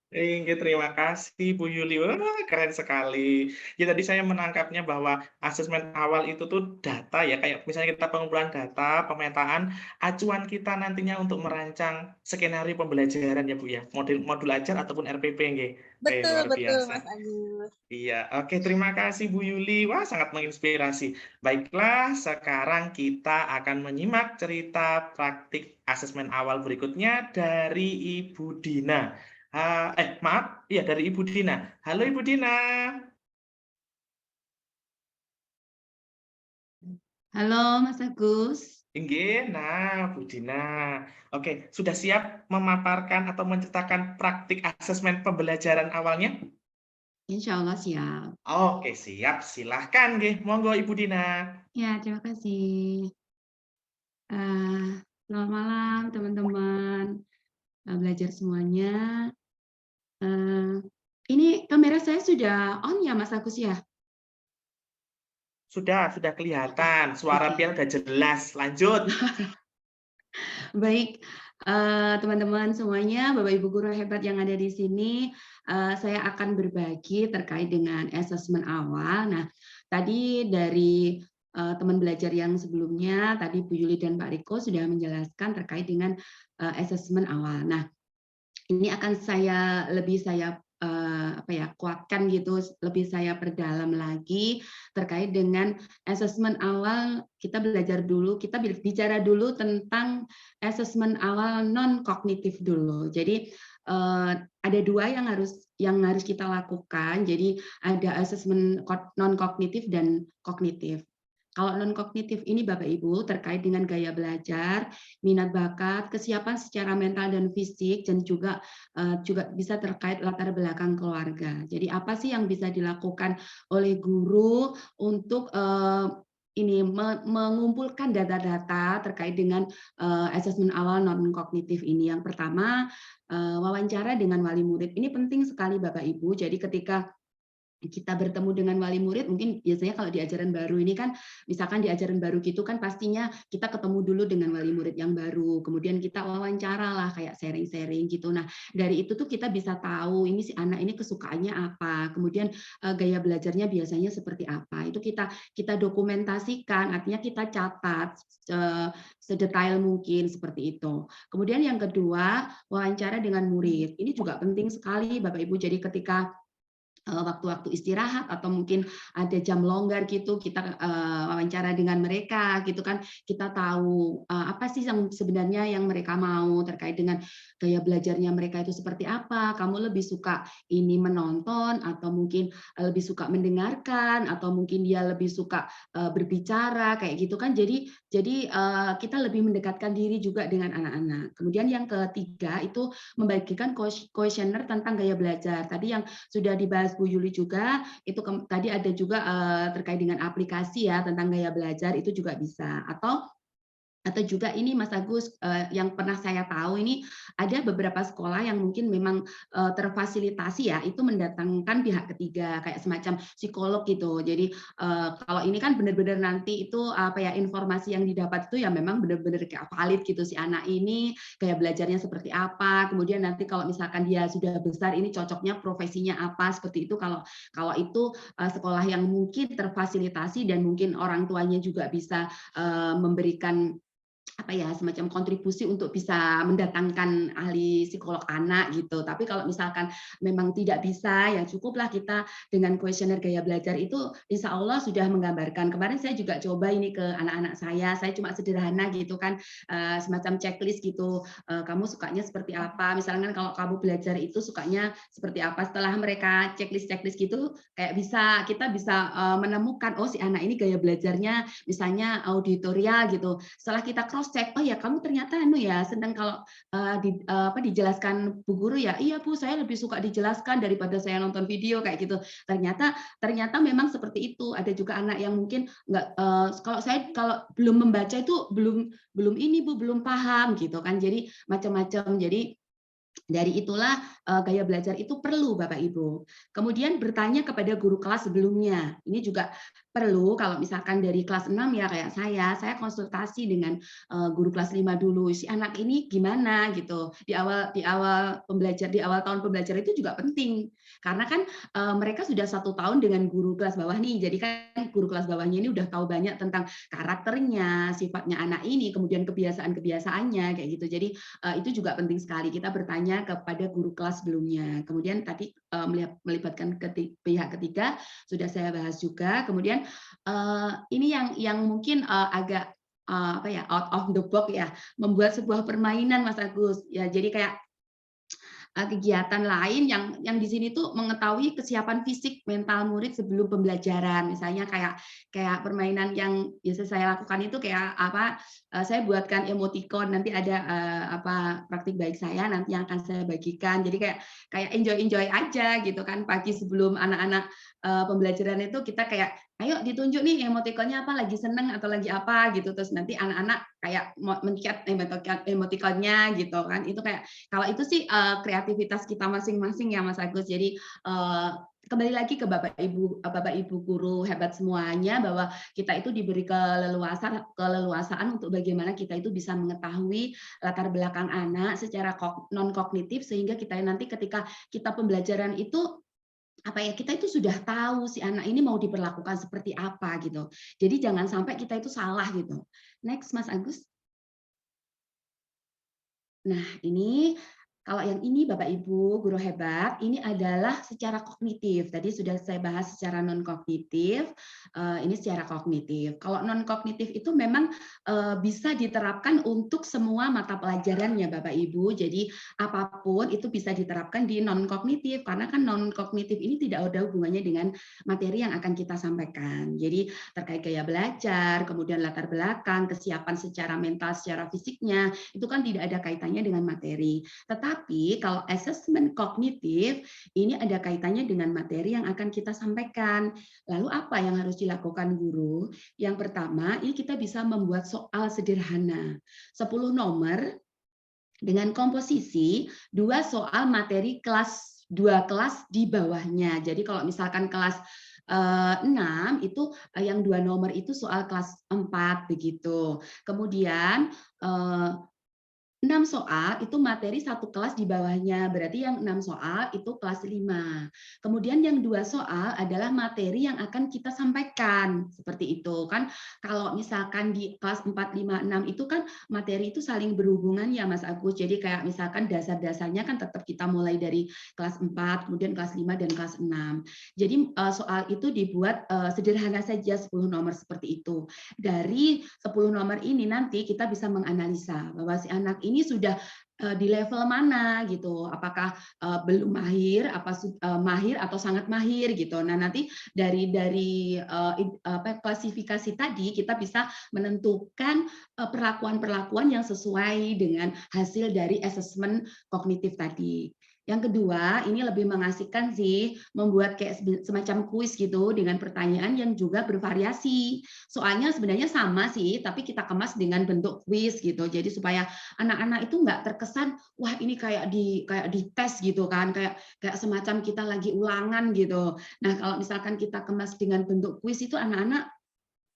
A: Terima kasih Bu Yuli. Wah, keren sekali. Ya tadi saya menangkapnya bahwa asesmen awal itu tuh data ya, kayak misalnya kita pengumpulan data, pemetaan, acuan kita nantinya untuk merancang skenario pembelajaran ya Bu ya, modul ajar ataupun RPP nggih.
C: Betul,
A: Luar
C: betul
A: biasa.
C: Mas Agus.
A: Iya, oke, terima kasih Bu Yuli. Wah, sangat menginspirasi. Baiklah, sekarang kita akan menyimak cerita praktik asesmen awal berikutnya dari Ibu Dina. Maaf, ya dari Ibu Dina. Halo Ibu Dina.
D: Halo Mas Agus.
A: Inggih, nah Bu Dina. Oke, sudah siap memaparkan atau menceritakan praktik asesmen pembelajaran awalnya?
D: Insya Allah siap.
A: Oke, siap. Silahkan, nggih. Monggo Ibu Dina.
D: Ya, terima kasih. Selamat malam teman-teman belajar semuanya. Ini kamera saya sudah on ya Mas Agus ya?
A: Sudah kelihatan. Suara Pian udah jelas. Lanjut.
D: Baik, teman-teman semuanya, Bapak Ibu guru hebat yang ada di sini, saya akan berbagi terkait dengan asesmen awal. Nah, tadi dari teman belajar yang sebelumnya, tadi Bu Yuli dan Pak Riko sudah menjelaskan terkait dengan asesmen awal. Nah, ini akan lebih saya kuatkan gitu, lebih saya perdalam lagi terkait dengan asesmen awal. Kita bicara dulu tentang asesmen awal non kognitif dulu. Jadi ada dua yang harus kita lakukan. Jadi ada asesmen non kognitif dan kognitif. Kalau non-kognitif ini Bapak Ibu terkait dengan gaya belajar, minat bakat, kesiapan secara mental dan fisik, dan juga bisa terkait latar belakang keluarga. Jadi apa sih yang bisa dilakukan oleh guru untuk mengumpulkan data-data terkait dengan asesmen awal non-kognitif ini. Yang pertama, wawancara dengan wali murid. Ini penting sekali Bapak Ibu. Jadi ketika kita bertemu dengan wali murid, mungkin biasanya kalau di ajaran baru ini kan, misalkan di ajaran baru gitu kan pastinya kita ketemu dulu dengan wali murid yang baru, kemudian kita wawancara lah kayak sharing-sharing gitu. Nah dari itu tuh kita bisa tahu ini si anak ini kesukaannya apa, kemudian gaya belajarnya biasanya seperti apa. Itu kita dokumentasikan, artinya kita catat sedetail mungkin seperti itu. Kemudian yang kedua, wawancara dengan murid. Ini juga penting sekali Bapak Ibu. Jadi ketika waktu-waktu istirahat atau mungkin ada jam longgar gitu, kita wawancara dengan mereka gitu kan, kita tahu apa sih yang sebenarnya yang mereka mau terkait dengan gaya belajarnya mereka itu seperti apa. Kamu lebih suka ini menonton atau mungkin lebih suka mendengarkan atau mungkin dia lebih suka berbicara kayak gitu kan. Jadi kita lebih mendekatkan diri juga dengan anak-anak. Kemudian yang ketiga itu membagikan kuesioner tentang gaya belajar. Tadi yang sudah dibahas Bu Yuli juga, itu tadi ada juga terkait dengan aplikasi ya tentang gaya belajar, itu juga bisa. Atau juga ini Mas Agus, yang pernah saya tahu ini ada beberapa sekolah yang mungkin memang terfasilitasi ya, itu mendatangkan pihak ketiga kayak semacam psikolog gitu. Jadi kalau ini kan benar-benar nanti itu informasi yang didapat itu ya memang benar-benar kayak valid gitu, si anak ini kayak belajarnya seperti apa. Kemudian nanti kalau misalkan dia sudah besar ini cocoknya profesinya apa, seperti itu. Kalau itu sekolah yang mungkin terfasilitasi dan mungkin orang tuanya juga bisa memberikan apa ya, semacam kontribusi untuk bisa mendatangkan ahli psikolog anak gitu. Tapi kalau misalkan memang tidak bisa, ya cukuplah kita dengan kuesioner gaya belajar itu insya Allah sudah menggambarkan. Kemarin saya juga coba ini ke anak-anak saya cuma sederhana gitu kan, semacam checklist gitu. Kamu sukanya seperti apa? Misalkan kalau kamu belajar itu sukanya seperti apa? Setelah mereka checklist gitu, kayak kita bisa menemukan, oh si anak ini gaya belajarnya misalnya auditorial gitu. Setelah kita cross check, oh ya kamu ternyata senang kalau dijelaskan Bu Guru ya. Iya Bu, saya lebih suka dijelaskan daripada saya nonton video kayak gitu. Ternyata memang seperti itu. Ada juga anak yang mungkin nggak, kalau belum membaca itu belum ini Bu, belum paham gitu kan. Jadi macam-macam. Jadi dari itulah gaya belajar itu perlu Bapak Ibu. Kemudian bertanya kepada guru kelas sebelumnya. Ini juga perlu kalau misalkan dari kelas 6 ya kayak saya konsultasi dengan guru kelas 5 dulu. Si anak ini gimana gitu. Di awal tahun pembelajaran itu juga penting. Karena kan mereka sudah 1 tahun dengan guru kelas bawah nih. Jadi kan guru kelas bawahnya ini udah tahu banyak tentang karakternya, sifatnya anak ini, kemudian kebiasaan-kebiasaannya kayak gitu. Jadi itu juga penting sekali kita bertanya kepada guru kelas sebelumnya. Kemudian tadi melibatkan pihak ketiga sudah saya bahas juga. Kemudian ini yang mungkin agak out of the box ya, membuat sebuah permainan Mas Agus ya. Jadi kayak kegiatan lain yang di sini tuh mengetahui kesiapan fisik mental murid sebelum pembelajaran. Misalnya kayak permainan yang biasa saya lakukan itu kayak saya buatkan emoticon, nanti ada praktik baik saya nanti yang akan saya bagikan. Jadi kayak enjoy aja gitu kan, pagi sebelum anak-anak pembelajaran itu kita kayak ayo ditunjuk nih emoticonnya apa, lagi seneng atau lagi apa gitu, terus nanti anak-anak kayak mencet emoticonnya gitu kan. Itu kayak kalau itu sih kreativitas kita masing-masing ya Mas Agus. Jadi kembali lagi ke Bapak Ibu guru hebat semuanya, bahwa kita itu diberi keleluasaan untuk bagaimana kita itu bisa mengetahui latar belakang anak secara non kognitif, sehingga kita nanti ketika kita pembelajaran itu kita itu sudah tahu si anak ini mau diperlakukan seperti apa gitu. Jadi jangan sampai kita itu salah gitu. Next Mas Agus. Nah, ini kalau yang ini Bapak Ibu guru hebat, ini adalah secara kognitif. Tadi sudah saya bahas secara non kognitif, ini secara kognitif. Kalau non kognitif itu memang bisa diterapkan untuk semua mata pelajarannya Bapak Ibu. Jadi apapun itu bisa diterapkan di non kognitif, karena kan non kognitif ini tidak ada hubungannya dengan materi yang akan kita sampaikan. Jadi terkait gaya belajar, kemudian latar belakang, kesiapan secara mental, secara fisiknya, itu kan tidak ada kaitannya dengan materi. Tetapi kalau asesmen kognitif ini ada kaitannya dengan materi yang akan kita sampaikan. Lalu apa yang harus dilakukan guru? Yang pertama, ini kita bisa membuat soal sederhana. 10 nomor dengan komposisi 2 soal materi kelas 2 kelas di bawahnya. Jadi kalau misalkan kelas 6 itu yang 2 nomor itu soal kelas 4 begitu. Kemudian 6 soal itu materi 1 kelas di bawahnya, berarti yang 6 soal itu kelas 5. Kemudian yang 2 soal adalah materi yang akan kita sampaikan, seperti itu kan. Kalau misalkan di kelas 4, 5, 6 itu kan materi itu saling berhubungan ya Mas Agus. Jadi kayak misalkan dasar-dasarnya kan tetap kita mulai dari kelas 4, kemudian kelas 5 dan kelas 6. Jadi soal itu dibuat sederhana saja 10 nomor seperti itu. Dari 10 nomor ini nanti kita bisa menganalisa bahwa si anak ini sudah di level mana gitu, apakah belum mahir, mahir atau sangat mahir gitu. Nah nanti dari klasifikasi tadi kita bisa menentukan perlakuan-perlakuan yang sesuai dengan hasil dari asesmen kognitif tadi. Yang kedua, ini lebih mengasihkan sih, membuat kayak semacam kuis gitu dengan pertanyaan yang juga bervariasi. Soalnya sebenarnya sama sih, tapi kita kemas dengan bentuk kuis gitu. Jadi supaya anak-anak itu nggak terkesan, wah ini kayak di tes gitu kan, kayak semacam kita lagi ulangan gitu. Nah kalau misalkan kita kemas dengan bentuk kuis itu anak-anak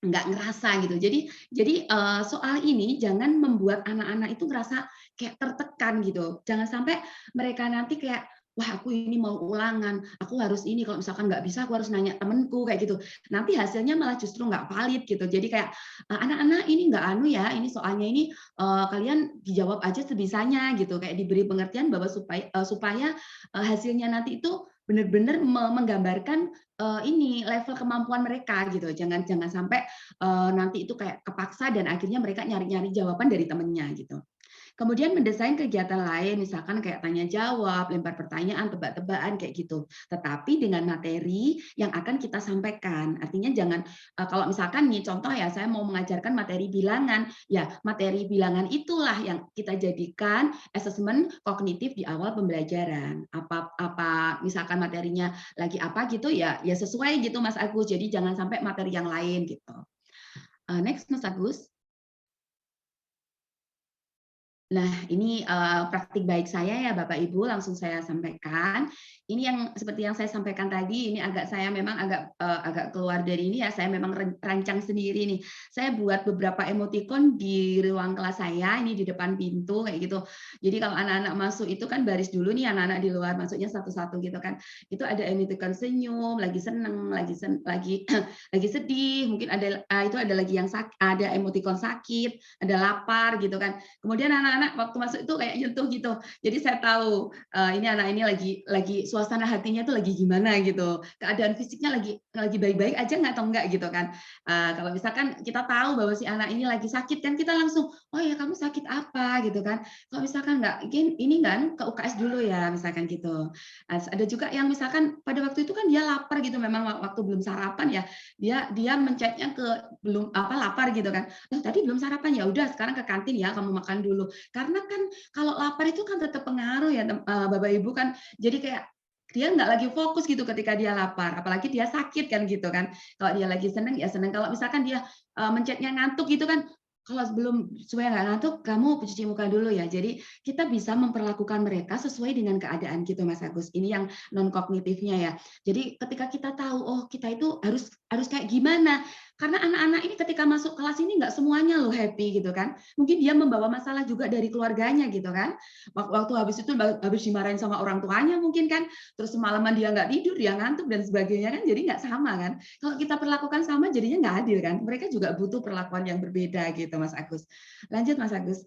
D: nggak ngerasa gitu. Jadi soal ini jangan membuat anak-anak itu ngerasa kayak tertekan gitu. Jangan sampai mereka nanti kayak wah aku ini mau ulangan, aku harus ini, kalau misalkan nggak bisa aku harus nanya temenku kayak gitu. Nanti hasilnya malah justru nggak valid gitu. Jadi kayak anak-anak ini nggak anu ya, ini soalnya ini kalian dijawab aja sebisanya gitu. Kayak diberi pengertian bahwa supaya hasilnya nanti itu benar-benar menggambarkan ini level kemampuan mereka gitu. Jangan sampai nanti itu kayak kepaksa dan akhirnya mereka nyari-nyari jawaban dari temennya gitu. Kemudian mendesain kegiatan lain, misalkan kayak tanya jawab, lempar pertanyaan, tebak-tebakan kayak gitu. Tetapi dengan materi yang akan kita sampaikan. Artinya jangan kalau misalkan nih contoh ya, saya mau mengajarkan materi bilangan, ya materi bilangan itulah yang kita jadikan asesmen kognitif di awal pembelajaran. Apa misalkan materinya lagi apa gitu ya, ya sesuai gitu Mas Agus. Jadi jangan sampai materi yang lain gitu. Next Mas Agus. Nah, ini praktik baik saya ya Bapak Ibu, langsung saya sampaikan. Ini yang seperti yang saya sampaikan tadi, ini saya memang agak keluar dari ini ya, saya memang rancang sendiri nih. Saya buat beberapa emoticon di ruang kelas saya, ini di depan pintu kayak gitu. Jadi kalau anak-anak masuk itu kan baris dulu nih, anak-anak di luar masuknya satu-satu gitu kan. Itu ada emoticon senyum, lagi seneng, lagi sedih, mungkin ada itu ada lagi yang ada emoticon sakit, ada lapar gitu kan. Kemudian anak-anak waktu masuk itu kayak nyentuh gitu. Jadi saya tahu ini anak ini lagi suasana hatinya tuh lagi gimana gitu. Keadaan fisiknya lagi baik-baik aja nggak atau enggak gitu kan. Kalau misalkan kita tahu bahwa si anak ini lagi sakit kan kita langsung, oh ya kamu sakit apa gitu kan. Kalau misalkan enggak, ini kan ke UKS dulu ya misalkan gitu. Ada juga yang misalkan pada waktu itu kan dia lapar gitu, memang waktu belum sarapan ya, dia mencetnya ke belum lapar gitu kan. Loh tadi belum sarapan, ya udah sekarang ke kantin ya kamu makan dulu. Karena kan kalau lapar itu kan tetap pengaruh ya Bapak Ibu kan. Jadi kayak dia nggak lagi fokus gitu ketika dia lapar, apalagi dia sakit kan gitu kan. Kalau dia lagi seneng ya seneng. Kalau misalkan dia mencetnya ngantuk gitu kan, kalau supaya nggak ngantuk, kamu cuci muka dulu ya. Jadi kita bisa memperlakukan mereka sesuai dengan keadaan gitu Mas Agus. Ini yang non kognitifnya ya. Jadi ketika kita tahu, oh kita itu harus kayak gimana. Karena anak-anak ini ketika masuk kelas ini nggak semuanya loh happy gitu kan. Mungkin dia membawa masalah juga dari keluarganya gitu kan. Waktu habis itu habis dimarahin sama orang tuanya mungkin kan. Terus semalaman dia nggak tidur, dia ngantuk dan sebagainya kan. Jadi nggak sama kan. Kalau kita perlakukan sama jadinya nggak adil kan. Mereka juga butuh perlakuan yang berbeda gitu Mas Agus. Lanjut Mas Agus.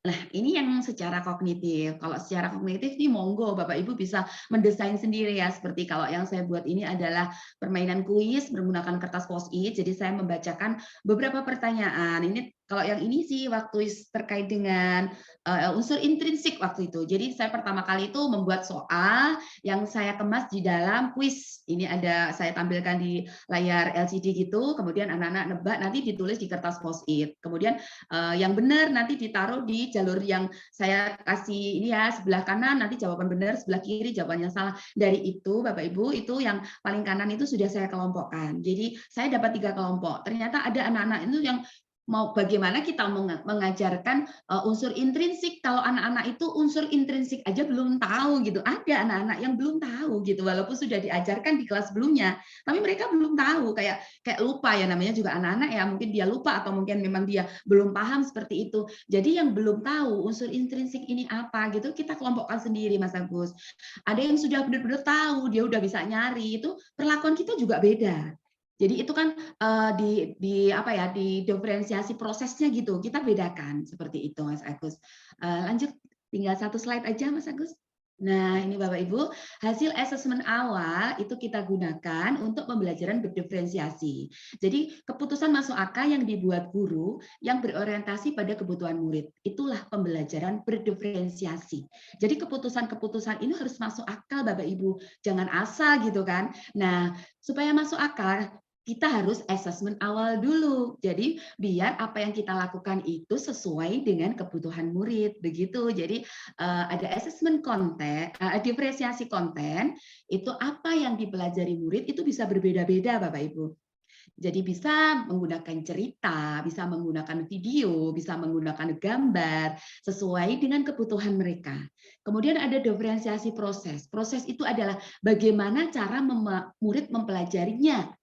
D: Nah, ini yang secara kognitif. Kalau secara kognitif nih monggo Bapak Ibu bisa mendesain sendiri ya. Seperti kalau yang saya buat ini adalah permainan kuis menggunakan kertas post-it. Jadi saya membacakan beberapa pertanyaan. Ini kalau yang ini sih waktu terkait dengan unsur intrinsik waktu itu. Jadi saya pertama kali itu membuat soal yang saya kemas di dalam kuis. Ini ada saya tampilkan di layar LCD gitu. Kemudian anak-anak nebak, nanti ditulis di kertas post-it. Kemudian yang benar nanti ditaruh di jalur yang saya kasih ini ya, sebelah kanan nanti jawaban benar, sebelah kiri jawaban yang salah. Dari itu Bapak Ibu, itu yang paling kanan itu sudah saya kelompokkan. Jadi saya dapat 3 kelompok. Ternyata ada anak-anak itu yang mau bagaimana kita mengajarkan unsur intrinsik. Kalau anak-anak itu unsur intrinsik aja belum tahu gitu. Ada anak-anak yang belum tahu gitu, walaupun sudah diajarkan di kelas sebelumnya, tapi mereka belum tahu, kayak lupa ya, namanya juga anak-anak ya, mungkin dia lupa atau mungkin memang dia belum paham seperti itu. Jadi yang belum tahu unsur intrinsik ini apa gitu, kita kelompokkan sendiri Mas Agus. Ada yang sudah benar-benar tahu, dia udah bisa nyari, itu perlakuan kita juga beda. Jadi itu kan di diferensiasi prosesnya gitu, kita bedakan seperti itu Mas Agus. Lanjut, tinggal 1 slide aja Mas Agus. Nah, ini Bapak Ibu, hasil asesmen awal itu kita gunakan untuk pembelajaran berdiferensiasi. Jadi keputusan masuk akal yang dibuat guru yang berorientasi pada kebutuhan murid. Itulah pembelajaran berdiferensiasi. Jadi keputusan-keputusan ini harus masuk akal Bapak Ibu, jangan asal gitu kan. Nah, supaya masuk akal, kita harus asesmen awal dulu. Jadi biar apa yang kita lakukan itu sesuai dengan kebutuhan murid, begitu. Jadi ada asesmen konten, diferensiasi konten, itu apa yang dipelajari murid itu bisa berbeda-beda Bapak Ibu. Jadi bisa menggunakan cerita, bisa menggunakan video, bisa menggunakan gambar, sesuai dengan kebutuhan mereka. Kemudian ada diferensiasi proses. Proses itu adalah bagaimana cara murid mempelajarinya.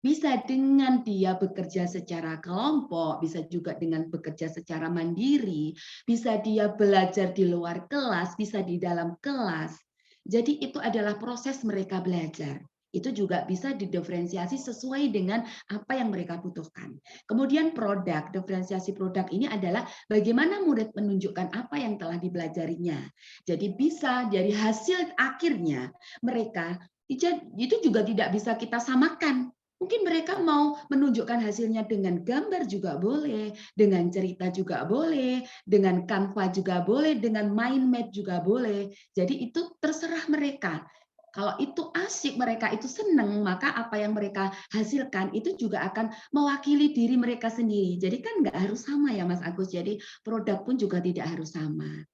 D: Bisa dengan dia bekerja secara kelompok, bisa juga dengan bekerja secara mandiri, bisa dia belajar di luar kelas, bisa di dalam kelas. Jadi itu adalah proses mereka belajar. Itu juga bisa didiferensiasi sesuai dengan apa yang mereka butuhkan. Kemudian produk, diferensiasi produk ini adalah bagaimana murid menunjukkan apa yang telah dipelajarinya. Jadi bisa dari hasil akhirnya mereka itu juga tidak bisa kita samakan. Mungkin mereka mau menunjukkan hasilnya dengan gambar juga boleh, dengan cerita juga boleh, dengan Canva juga boleh, dengan mind map juga boleh. Jadi itu terserah mereka. Kalau itu asik, mereka itu senang, maka apa yang mereka hasilkan itu juga akan mewakili diri mereka sendiri. Jadi kan nggak harus sama ya Mas Agus, jadi produk pun juga tidak harus sama.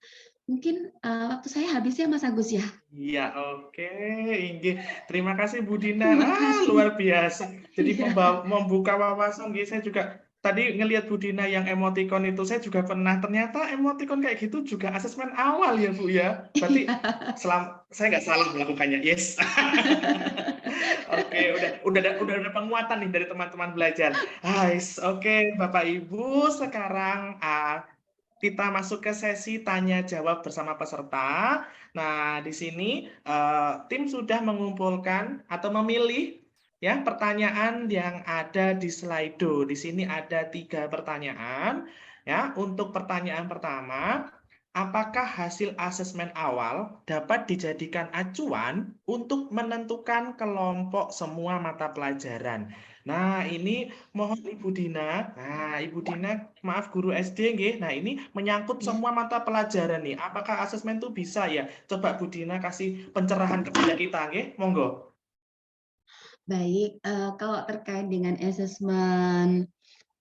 D: Mungkin waktu saya habis ya Mas Agus ya.
A: Iya, oke. Inggih. Terima kasih Bu Dina.
D: Terima kasih.
A: Luar biasa. Jadi
D: Iya.
A: membuka wawasan. Saya juga tadi ngelihat Bu Dina yang emoticon itu, saya juga pernah. Ternyata emoticon kayak gitu juga asesmen awal ya Bu ya. Berarti saya nggak salah melakukannya. Yes. Oke, udah ada penguatan nih dari teman-teman belajar. Oke, Bapak Ibu, sekarang kita masuk ke sesi tanya jawab bersama peserta. Nah, di sini tim sudah mengumpulkan atau memilih ya pertanyaan yang ada di Slido. Di sini ada 3 pertanyaan. Ya, untuk pertanyaan pertama, apakah hasil asesmen awal dapat dijadikan acuan untuk menentukan kelompok semua mata pelajaran? Nah, ini mohon Ibu Dina. Nah, Ibu Dina, maaf guru SD nggih. Nah, ini menyangkut semua mata pelajaran nih. Apakah asesmen itu bisa ya? Coba Bu Dina kasih pencerahan kepada kita nggih. Monggo.
D: Baik, kalau terkait dengan asesmen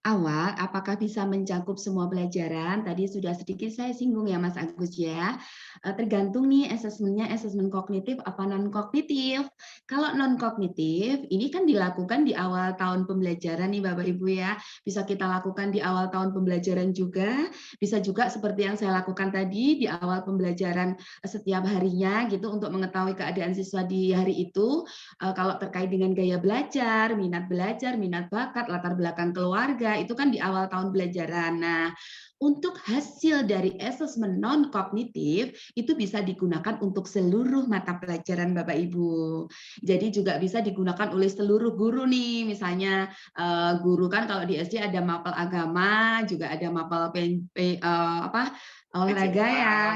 D: awal, apakah bisa mencakup semua pelajaran? Tadi sudah sedikit saya singgung ya Mas Agus ya. Tergantung nih asesmennya, asesmen kognitif apa non-kognitif. Kalau non-kognitif, ini kan dilakukan di awal tahun pembelajaran nih Bapak Ibu ya. Bisa kita lakukan di awal tahun pembelajaran juga, bisa juga seperti yang saya lakukan tadi di awal pembelajaran setiap harinya gitu untuk mengetahui keadaan siswa di hari itu. Kalau terkait dengan gaya belajar, minat bakat, latar belakang keluarga, itu kan di awal tahun pelajaran. Nah, untuk hasil dari asesmen non-kognitif, itu bisa digunakan untuk seluruh mata pelajaran Bapak Ibu. Jadi juga bisa digunakan oleh seluruh guru nih, misalnya guru kan kalau di SD ada mapel agama, juga ada mapel olahraga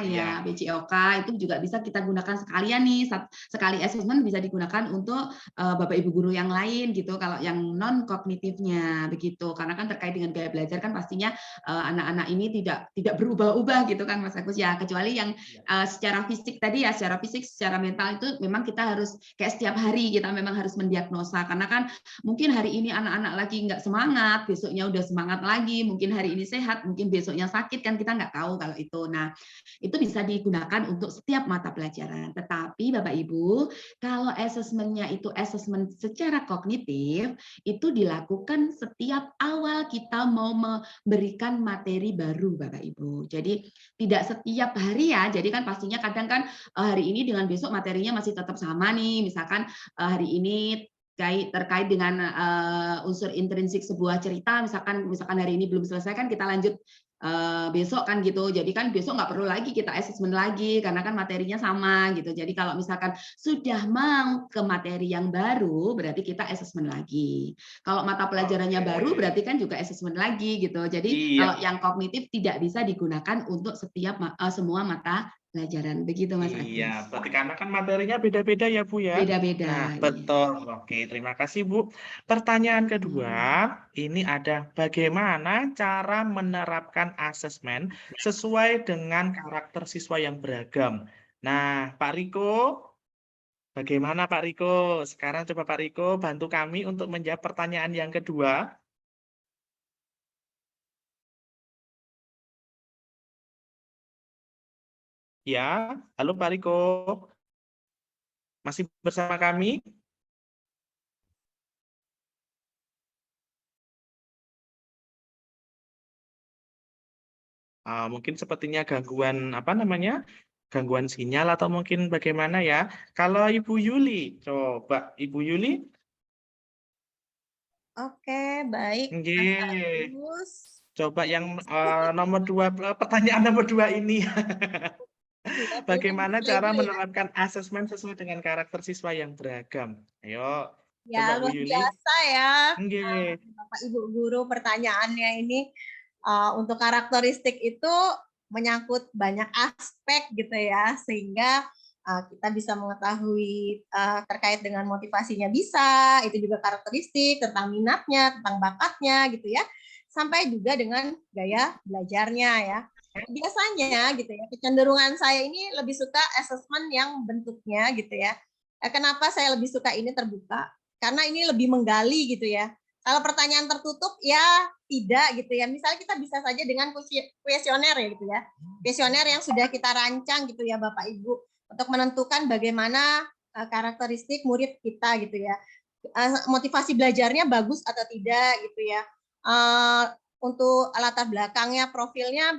D: ya, PCOK itu juga bisa kita gunakan sekalian nih, sekali asesmen bisa digunakan untuk Bapak Ibu guru yang lain gitu. Kalau yang non kognitifnya begitu, karena kan terkait dengan gaya belajar kan pastinya anak-anak ini tidak berubah-ubah gitu kan Mas Agus ya, kecuali yang secara fisik tadi ya, secara fisik, secara mental itu memang kita harus kayak setiap hari kita memang harus mendiagnosa, karena kan mungkin hari ini anak-anak lagi nggak semangat, besoknya udah semangat lagi, mungkin hari ini sehat, mungkin besoknya sakit, kan kita nggak tahu kalau itu. Nah, itu bisa digunakan untuk setiap mata pelajaran. Tetapi Bapak Ibu, kalau asesmennya itu asesmen secara kognitif, itu dilakukan setiap awal kita mau memberikan materi baru Bapak Ibu. Jadi tidak setiap hari ya, jadi kan pastinya kadang kan hari ini dengan besok materinya masih tetap sama nih, misalkan hari ini terkait dengan unsur intrinsik sebuah cerita, misalkan hari ini belum selesai kan kita lanjut besok kan gitu. Jadi kan besok nggak perlu lagi kita asesmen lagi karena kan materinya sama gitu. Jadi kalau misalkan sudah mau ke materi yang baru berarti kita asesmen lagi. Kalau mata pelajarannya baru berarti kan juga asesmen lagi gitu. Jadi kalau yang kognitif tidak bisa digunakan untuk setiap semua mata pelajaran. Begitu Mas Agus.
A: Iya, berarti karena kan materinya beda-beda ya Bu ya.
D: Beda-beda.
A: Nah, betul. Iya. Oke, terima kasih Bu. Pertanyaan kedua, ini ada bagaimana cara menerapkan asesmen sesuai dengan karakter siswa yang beragam. Nah, Pak Riko, bagaimana Pak Riko? Sekarang coba Pak Riko bantu kami untuk menjawab pertanyaan yang kedua. Ya, halo Pak Riko. Masih bersama kami? Mungkin sepertinya gangguan gangguan sinyal atau mungkin bagaimana ya. Kalau Ibu Yuli, coba Ibu Yuli.
C: Oke, baik Mas
A: Nggih.
C: Agus.
A: Coba yang nomor 2, pertanyaan nomor 2 ini.
C: Iya, kayaknya
A: Bagaimana
C: bisa
A: cara
C: Ibu ya.
A: menerapkan asesmen sesuai dengan karakter siswa yang beragam? Ayo,
C: Ya,
A: coba Bu
C: luar
A: Yuli.
C: biasa ya,
A: Nggih.
C: Bapak Ibu guru pertanyaannya ini. Untuk karakteristik itu menyangkut banyak aspek gitu ya, sehingga kita bisa mengetahui terkait dengan motivasinya bisa, itu juga karakteristik tentang minatnya, tentang bakatnya gitu ya, sampai juga dengan gaya belajarnya ya. Biasanya gitu ya, kecenderungan saya ini lebih suka assessment yang bentuknya gitu ya. Kenapa saya lebih suka ini terbuka? Karena ini lebih menggali gitu ya. Kalau pertanyaan tertutup ya tidak gitu ya. Misalnya kita bisa saja dengan kuesioner ya gitu ya. Kuesioner yang sudah kita rancang gitu ya Bapak Ibu untuk menentukan bagaimana karakteristik murid kita gitu ya. Motivasi belajarnya bagus atau tidak gitu ya. Untuk latar belakangnya, profilnya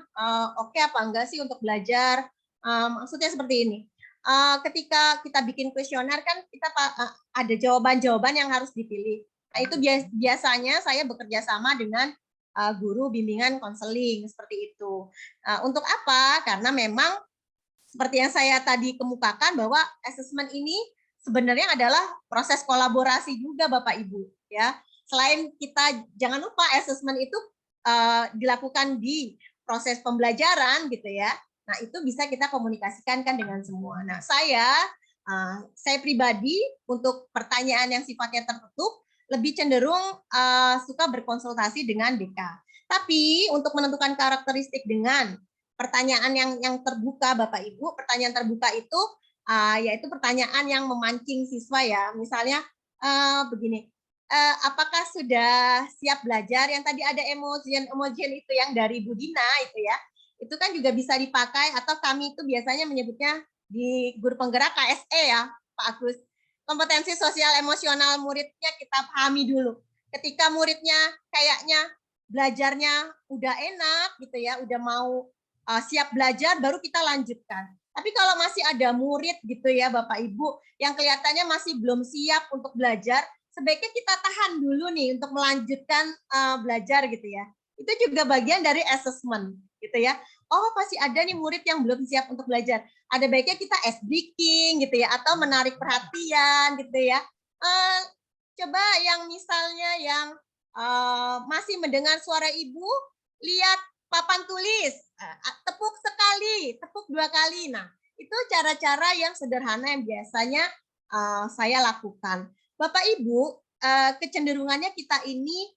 C: oke apa enggak sih untuk belajar. Maksudnya seperti ini. Ketika kita bikin kuesioner kan kita ada jawaban-jawaban yang harus dipilih. Nah, itu biasanya saya bekerja sama dengan guru bimbingan konseling seperti itu. Untuk apa? Karena memang seperti yang saya tadi kemukakan bahwa asesmen ini sebenarnya adalah proses kolaborasi juga Bapak Ibu ya. Selain kita jangan lupa asesmen itu dilakukan di proses pembelajaran gitu ya. Nah, itu bisa kita komunikasikan kan dengan semua. Nah, saya pribadi untuk pertanyaan yang sifatnya tertutup lebih cenderung suka berkonsultasi dengan DK. Tapi untuk menentukan karakteristik dengan pertanyaan yang terbuka Bapak Ibu, pertanyaan terbuka itu yaitu pertanyaan yang memancing siswa ya. Misalnya begini, apakah sudah siap belajar? Yang tadi ada emojian itu yang dari Bu Dina itu ya. Itu kan juga bisa dipakai atau kami itu biasanya menyebutnya di guru penggerak KSE ya, Pak Agus. Kompetensi sosial emosional muridnya kita pahami dulu. Ketika muridnya kayaknya belajarnya udah enak gitu ya, udah mau siap belajar, baru kita lanjutkan. Tapi kalau masih ada murid gitu ya Bapak Ibu, yang kelihatannya masih belum siap untuk belajar, sebaiknya kita tahan dulu nih untuk melanjutkan belajar gitu ya. Itu juga bagian dari assessment gitu ya. Oh, pasti ada nih murid yang belum siap untuk belajar. Ada baiknya kita ice breaking gitu ya, atau menarik perhatian gitu ya. Coba yang misalnya yang masih mendengar suara ibu, lihat papan tulis, tepuk sekali, tepuk 2 kali. Nah, itu cara-cara yang sederhana yang biasanya saya lakukan. Bapak Ibu, kecenderungannya kita ini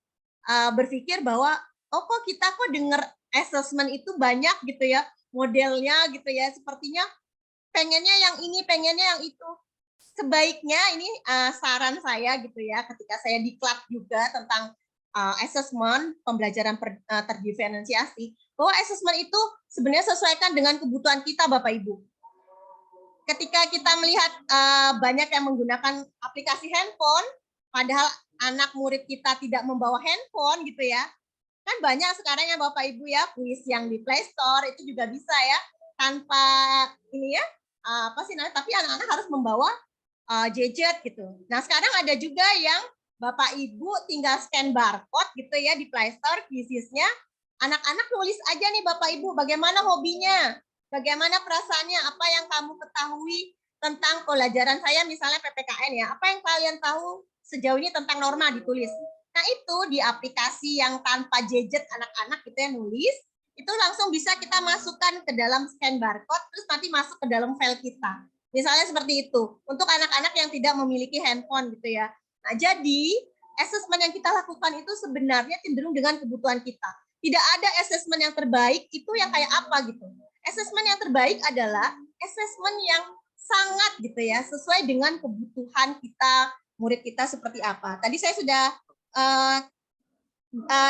C: berpikir bahwa oh kok kita kok dengar assessment itu banyak gitu ya, modelnya gitu ya, sepertinya pengennya yang ini, pengennya yang itu. Sebaiknya ini saran saya gitu ya, ketika saya diklat juga tentang assessment, pembelajaran terdiferensiasi, bahwa assessment itu sebenarnya sesuaikan dengan kebutuhan kita Bapak Ibu. Ketika kita melihat banyak yang menggunakan aplikasi handphone, padahal anak murid kita tidak membawa handphone gitu ya, kan banyak sekarang ya Bapak Ibu ya, kuis yang di Play Store itu juga bisa ya, tanpa ini ya, apa sih namanya, tapi anak-anak harus membawa gadget gitu. Nah, sekarang ada juga yang Bapak Ibu tinggal scan barcode gitu ya di Play Store, quiziznya. Anak-anak nulis aja nih Bapak Ibu, bagaimana hobinya, bagaimana perasaannya, apa yang kamu ketahui tentang pelajaran saya misalnya PPKN ya, apa yang kalian tahu sejauh ini tentang norma ditulis. Nah, itu di aplikasi yang tanpa gadget anak-anak gitu ya nulis, itu langsung bisa kita masukkan ke dalam scan barcode, terus nanti masuk ke dalam file kita. Misalnya seperti itu, untuk anak-anak yang tidak memiliki handphone gitu ya. Nah, jadi assessment yang kita lakukan itu sebenarnya cenderung dengan kebutuhan kita. Tidak ada assessment yang terbaik itu yang kayak apa gitu. Assessment yang terbaik adalah assessment yang sangat gitu ya, sesuai dengan kebutuhan kita, murid kita seperti apa. Tadi saya sudah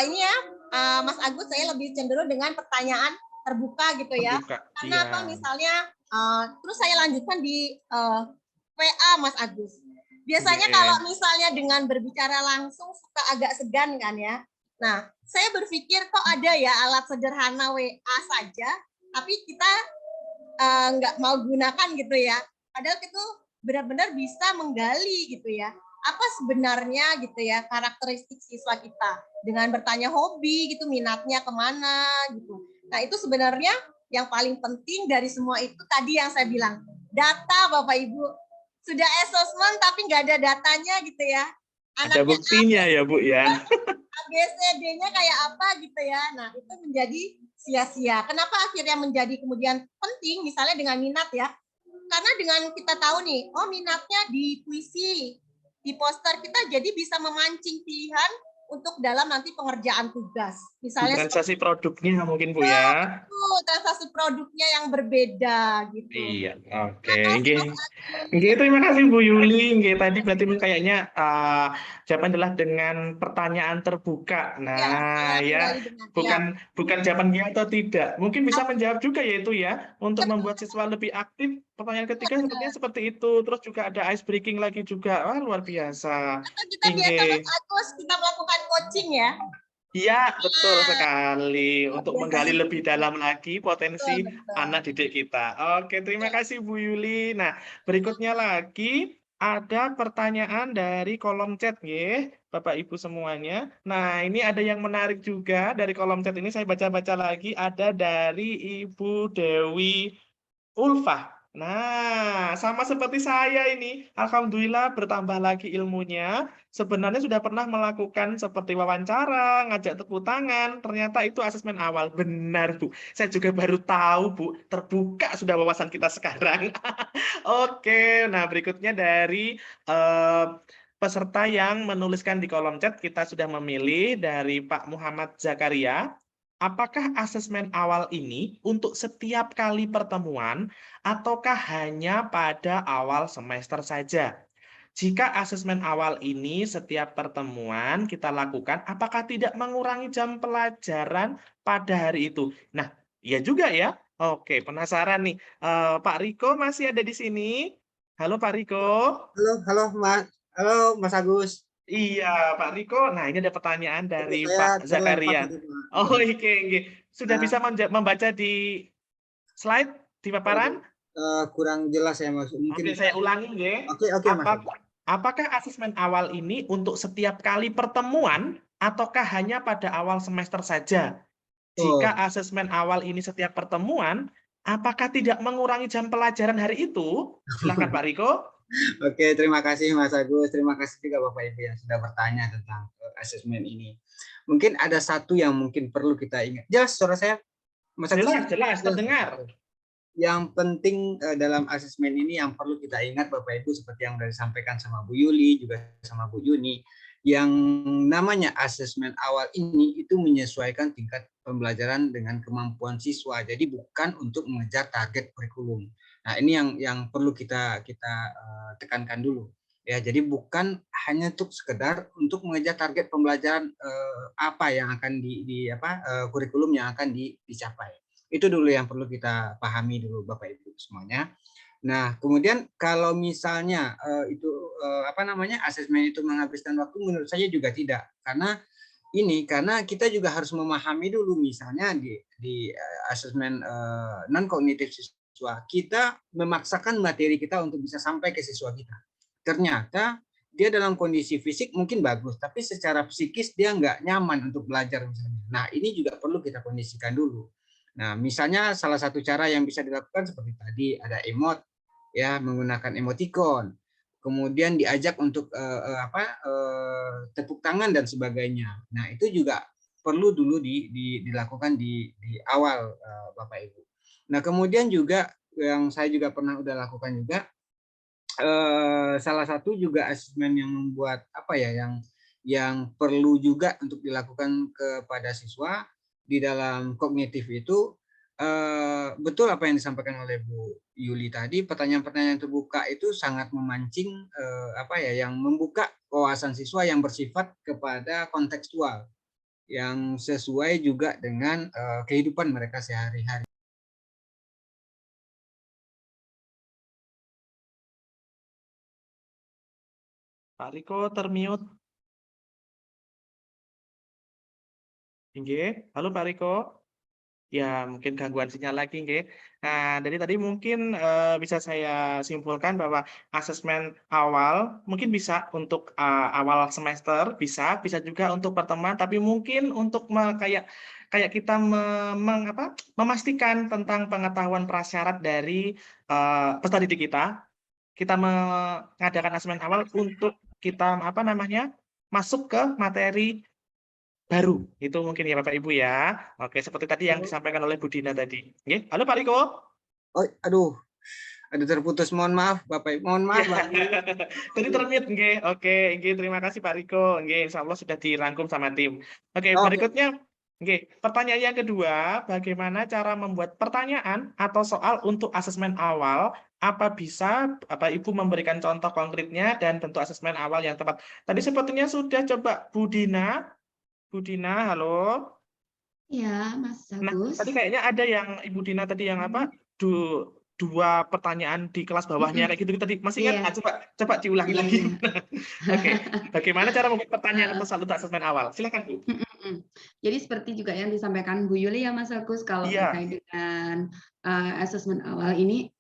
C: ini ya, Mas Agus, saya lebih cenderung dengan pertanyaan terbuka gitu ya. Karena
A: Iya.
C: apa misalnya, terus saya lanjutkan di WA Mas Agus. Biasanya kalau misalnya dengan berbicara langsung suka agak segan kan ya. Nah, saya berpikir kok ada ya alat sederhana WA saja, tapi kita nggak mau gunakan gitu ya. Padahal itu benar-benar bisa menggali gitu ya. apa sebenarnya gitu ya karakteristik siswa kita dengan bertanya hobi gitu, minatnya kemana gitu. Nah itu sebenarnya yang paling penting dari semua itu tadi yang saya bilang, data Bapak Ibu. Sudah assessment tapi nggak ada datanya gitu ya.
A: Ada
C: Anaknya
A: buktinya ya Bu ya.
C: ABCD-nya kayak apa gitu ya. Nah, itu menjadi sia-sia. Kenapa akhirnya menjadi kemudian penting misalnya dengan minat ya? Karena dengan kita tahu nih, oh minatnya di puisi, di poster kita jadi bisa memancing pilihan untuk dalam nanti pengerjaan tugas. Misalnya
A: Diferensiasi produknya mungkin Bu ya.
C: transaksi produknya yang berbeda gitu.
A: Iya, oke.
C: Makasih
A: Nggih.
C: Mas Agus.
A: Nggih, terima kasih Bu Yuli. Nggih, tadi berarti kayaknya jawaban adalah dengan pertanyaan terbuka.
C: Ya,
A: Nah,
C: saya
A: ya
C: kembali dengan ya.
A: bukan jawaban ya atau tidak. Mungkin bisa menjawab juga yaitu ya untuk membuat siswa lebih aktif. Pertanyaan ketiga sepertinya seperti itu. Terus juga ada ice breaking lagi juga. Wah, luar biasa.
C: Atau kita biasa Mas
A: Nggih.
C: Agus kita melakukan coaching ya.
A: Iya, betul
C: Nah,
A: sekali. Untuk
C: biasa
A: menggali lebih
C: seperti itu.
A: dalam lagi
C: Betul,
A: potensi
C: betul.
A: anak didik kita. Oke, terima
C: Ya.
A: kasih Bu Yuli. Nah, berikutnya lagi ada pertanyaan dari kolom chat, nggih, Bapak Ibu semuanya. Nah, ini ada yang menarik juga dari kolom chat ini. Saya baca-baca lagi. Ada dari Ibu Dewi Ulfa. Nah, sama seperti saya ini. Alhamdulillah bertambah lagi ilmunya. Sebenarnya sudah pernah melakukan seperti wawancara, ngajak tepuk tangan. Ternyata itu asesmen awal. Benar, Bu. Saya juga baru tahu, Bu. Terbuka sudah wawasan kita sekarang. Oke, nah berikutnya dari peserta yang menuliskan di kolom chat, kita sudah memilih dari Pak Muhammad Zakaria. Apakah asesmen awal ini untuk setiap kali pertemuan ataukah hanya pada awal semester saja? Jika asesmen awal ini setiap pertemuan kita lakukan, apakah tidak mengurangi jam pelajaran pada hari itu? Nah, iya juga ya. Oke, penasaran nih. Pak Riko masih ada di sini? Halo Pak Riko.
B: Halo Mas Agus.
A: Iya, Pak Riko. Nah, ini ada pertanyaan
B: Oke,
A: dari
B: saya
A: Pak
B: terlempar
A: Zakaria.
B: tadi, Pak.
A: Oh, oke, oke. Sudah
B: Nah,
A: bisa membaca di slide di paparan?
B: kurang jelas ya Mas.
A: Oke,
B: Mungkin
A: saya ulangi ya.
B: oke Mas.
A: Apakah asesmen awal ini untuk setiap kali pertemuan ataukah hanya pada awal semester saja? Jika
B: Oh,
A: asesmen awal ini setiap pertemuan, apakah tidak mengurangi jam pelajaran hari itu? Silakan Pak Riko.
B: oke, terima kasih Mas Agus. Terima kasih juga Bapak Ibu yang sudah bertanya tentang asesmen ini. Mungkin ada satu yang mungkin perlu kita ingat. Jelas suara saya, Mas Agus?
A: Jelas, jelas, terdengar.
B: Yang penting dalam asesmen ini yang perlu kita ingat Bapak Ibu seperti yang sudah disampaikan sama Bu Yuli juga sama Bu Juni, yang namanya asesmen awal ini itu menyesuaikan tingkat pembelajaran dengan kemampuan siswa. Jadi bukan untuk mengejar target kurikulum. Nah, ini yang perlu kita tekankan dulu. Ya, jadi bukan hanya untuk sekedar untuk mengejar target pembelajaran apa yang akan kurikulum yang akan dicapai. Itu dulu yang perlu kita pahami dulu Bapak Ibu semuanya. Nah, kemudian kalau misalnya asesmen itu menghabiskan waktu, menurut saya juga tidak. Karena kita juga harus memahami dulu misalnya di asesmen non kognitif siswa, kita memaksakan materi kita untuk bisa sampai ke siswa kita. Ternyata dia dalam kondisi fisik mungkin bagus, tapi secara psikis dia nggak nyaman untuk belajar misalnya. Nah, ini juga perlu kita kondisikan dulu. Nah, misalnya salah satu cara yang bisa dilakukan seperti tadi ada emot, ya menggunakan emoticon, kemudian diajak untuk tepuk tangan dan sebagainya. Nah, itu juga perlu dulu dilakukan di awal Bapak Ibu. Nah, kemudian juga yang saya juga pernah udah lakukan juga salah satu juga asesmen yang membuat yang perlu juga untuk dilakukan kepada siswa di dalam kognitif itu betul apa yang disampaikan oleh Bu Yuli tadi, pertanyaan-pertanyaan terbuka itu sangat memancing yang membuka wawasan siswa yang bersifat kepada kontekstual yang sesuai juga dengan kehidupan mereka sehari-hari.
A: Pak Riko termute. Halo Pak Riko. Ya, mungkin gangguan sinyal lagi, nggih. Nah, dari tadi mungkin bisa saya simpulkan bahwa asesmen awal mungkin bisa untuk awal semester, bisa juga untuk pertemuan, tapi mungkin untuk kayak kita memastikan tentang pengetahuan prasyarat dari peserta didik kita mengadakan asesmen awal untuk kita masuk ke materi baru. Itu mungkin ya Bapak Ibu ya. Oke, seperti tadi yang disampaikan oleh Bu Dina tadi. Nggih. Halo Pak Riko.
B: Oh, aduh, ada terputus. Mohon maaf, Bapak. Mohon maaf,
A: Iya.
B: Bang.
A: Tadi termute nggih. Oke, nggih terima kasih Pak Riko. Nggih, insyaallah sudah dirangkum sama tim. Oke,
B: Oke.
A: berikutnya nggih, pertanyaan yang kedua, bagaimana cara membuat pertanyaan atau soal untuk asesmen awal? Apa bisa Bapak Ibu memberikan contoh konkretnya dan bentuk asesmen awal yang tepat? Tadi sepertinya sudah coba Bu Dina. Bu Dina, halo.
D: Ya, Mas
A: Nah,
D: Agus.
A: tadi kayaknya ada yang Ibu Dina tadi yang dua pertanyaan di kelas bawahnya kayak gitu tadi. Masih
D: Iya.
A: ingat? Coba diulangi lagi. Oke, bagaimana cara membuat pertanyaan
D: Heeh.
A: atau soal untuk asesmen awal? Silakan Bu.
D: Jadi seperti juga yang disampaikan Bu Yuli ya Mas Agus, kalau
A: Iya,
D: terkait dengan asesmen awal ini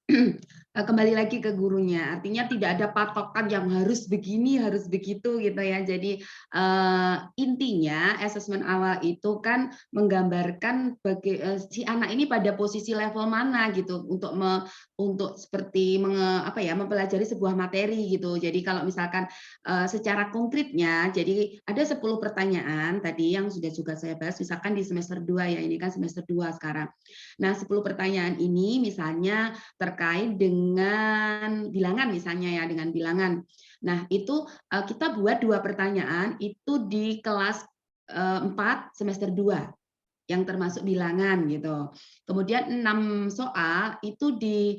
D: kembali lagi ke gurunya. Artinya tidak ada patokan yang harus begini, harus begitu gitu ya. Jadi intinya asesmen awal itu kan menggambarkan si anak ini pada posisi level mana gitu untuk seperti mempelajari sebuah materi gitu. Jadi kalau misalkan secara konkretnya, jadi ada 10 pertanyaan tadi yang sudah juga saya bahas, misalkan di semester 2 ya, ini kan semester 2 sekarang. Nah, 10 pertanyaan ini misalnya terkait dengan bilangan misalnya ya, dengan bilangan. Nah, itu kita buat 2 pertanyaan itu di kelas 4 semester 2 yang termasuk bilangan gitu. Kemudian 6 soal itu di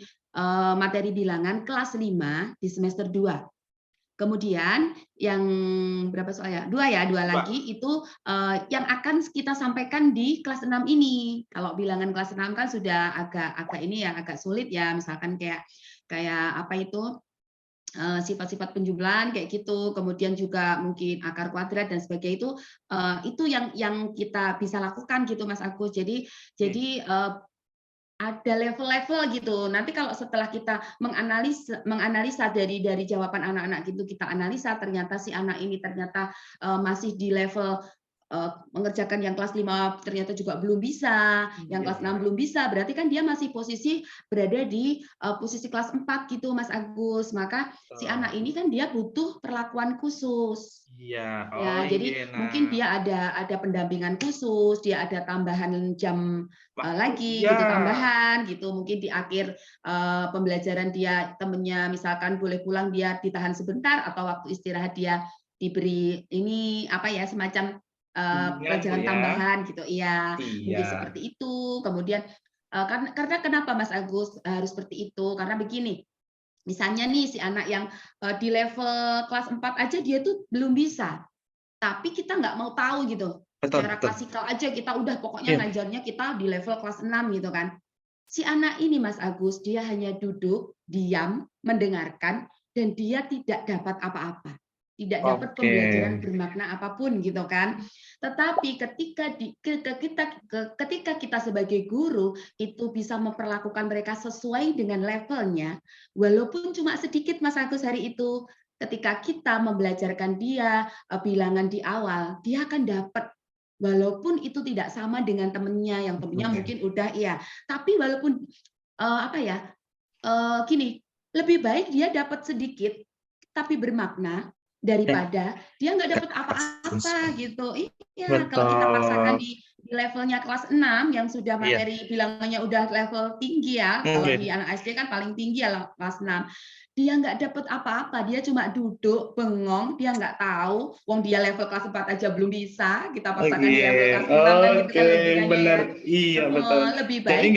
D: materi bilangan kelas 5 di semester 2. Kemudian yang berapa soal ya? 2 lagi itu yang akan kita sampaikan di kelas 6 ini. Kalau bilangan kelas 6 kan sudah agak sulit ya, misalkan kayak apa itu sifat-sifat penjumlahan kayak gitu, kemudian juga mungkin akar kuadrat dan sebagainya itu yang kita bisa lakukan gitu Mas Agus. Jadi ada level-level gitu. Nanti kalau setelah kita menganalisa dari jawaban anak-anak gitu, kita analisa ternyata si anak ini ternyata masih di level mengerjakan yang kelas 5 ternyata juga belum bisa, yang kelas 6 belum bisa, berarti kan dia masih berada di posisi kelas 4 gitu Mas Agus. Maka si anak ini kan dia butuh perlakuan khusus.
A: Iya.
D: Ya, jadi mungkin dia ada pendampingan khusus, dia ada tambahan jam lagi gitu, tambahan gitu. Mungkin di akhir pembelajaran dia temennya misalkan boleh pulang, dia ditahan sebentar, atau waktu istirahat dia diberi ini semacam pelajaran tambahan gitu. Iya, mungkin seperti itu. Kemudian karena kenapa Mas Agus harus seperti itu? Karena begini. Misalnya nih si anak yang di level kelas 4 aja dia tuh belum bisa. Tapi kita nggak mau tahu gitu. Secara klasikal aja kita udah pokoknya ngajarnya kita di level kelas 6 gitu kan. Si anak ini Mas Agus, dia hanya duduk, diam, mendengarkan, dan dia tidak dapat apa-apa. Tidak dapat pembelajaran bermakna apapun gitu kan. Tetapi ketika kita sebagai guru itu bisa memperlakukan mereka sesuai dengan levelnya, walaupun cuma sedikit Mas Agus hari itu, ketika kita membelajarkan dia bilangan di awal, dia akan dapat. Walaupun itu tidak sama dengan temennya, yang temennya mungkin udah tapi walaupun gini, lebih baik dia dapat sedikit tapi bermakna daripada dia nggak dapat apa-apa gitu. Iya, kalau kita paksakan di levelnya kelas 6 yang sudah materi bilangannya udah level tinggi ya. Kalau di anak SD kan paling tinggi ya kelas 6. Dia nggak dapat apa-apa, dia cuma duduk bengong, dia nggak tahu, wong dia level kelas 4 aja belum bisa, kita paksakan di level kelas 6 kan gitu kan logikanya
A: benar.
D: ya.
A: Iya, betul.
D: Lebih baik
A: Jadi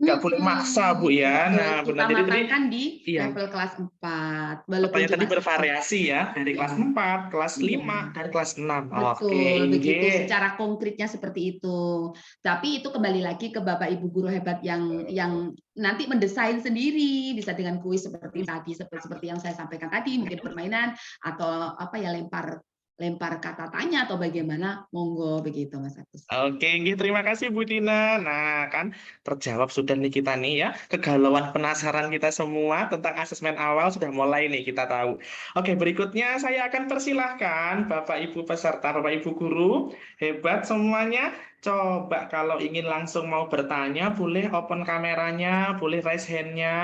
A: nggak boleh maksa Bu ya. Nah,
D: kita
A: benar.
D: matangkan di level kelas 4. Walaupun
A: Pertanyaan tadi
D: cuma
A: bervariasi ya, dari kelas 4, kelas 5, dan kelas 6.
D: Betul, begitu secara konkretnya seperti itu. Tapi itu kembali lagi ke Bapak Ibu guru hebat yang nanti mendesain sendiri, bisa dengan kuis seperti tadi, seperti yang saya sampaikan tadi, mungkin permainan atau lempar lempar kata tanya atau bagaimana, monggo begitu Mas Agus.
A: Oke, terima kasih Bu Dina. Nah, kan terjawab sudah nih kita nih ya. Kegalauan penasaran kita semua tentang asesmen awal sudah mulai nih kita tahu. Oke, berikutnya saya akan persilahkan Bapak Ibu peserta, Bapak Ibu guru, hebat semuanya. Coba kalau ingin langsung mau bertanya, boleh open kameranya, boleh raise hand-nya,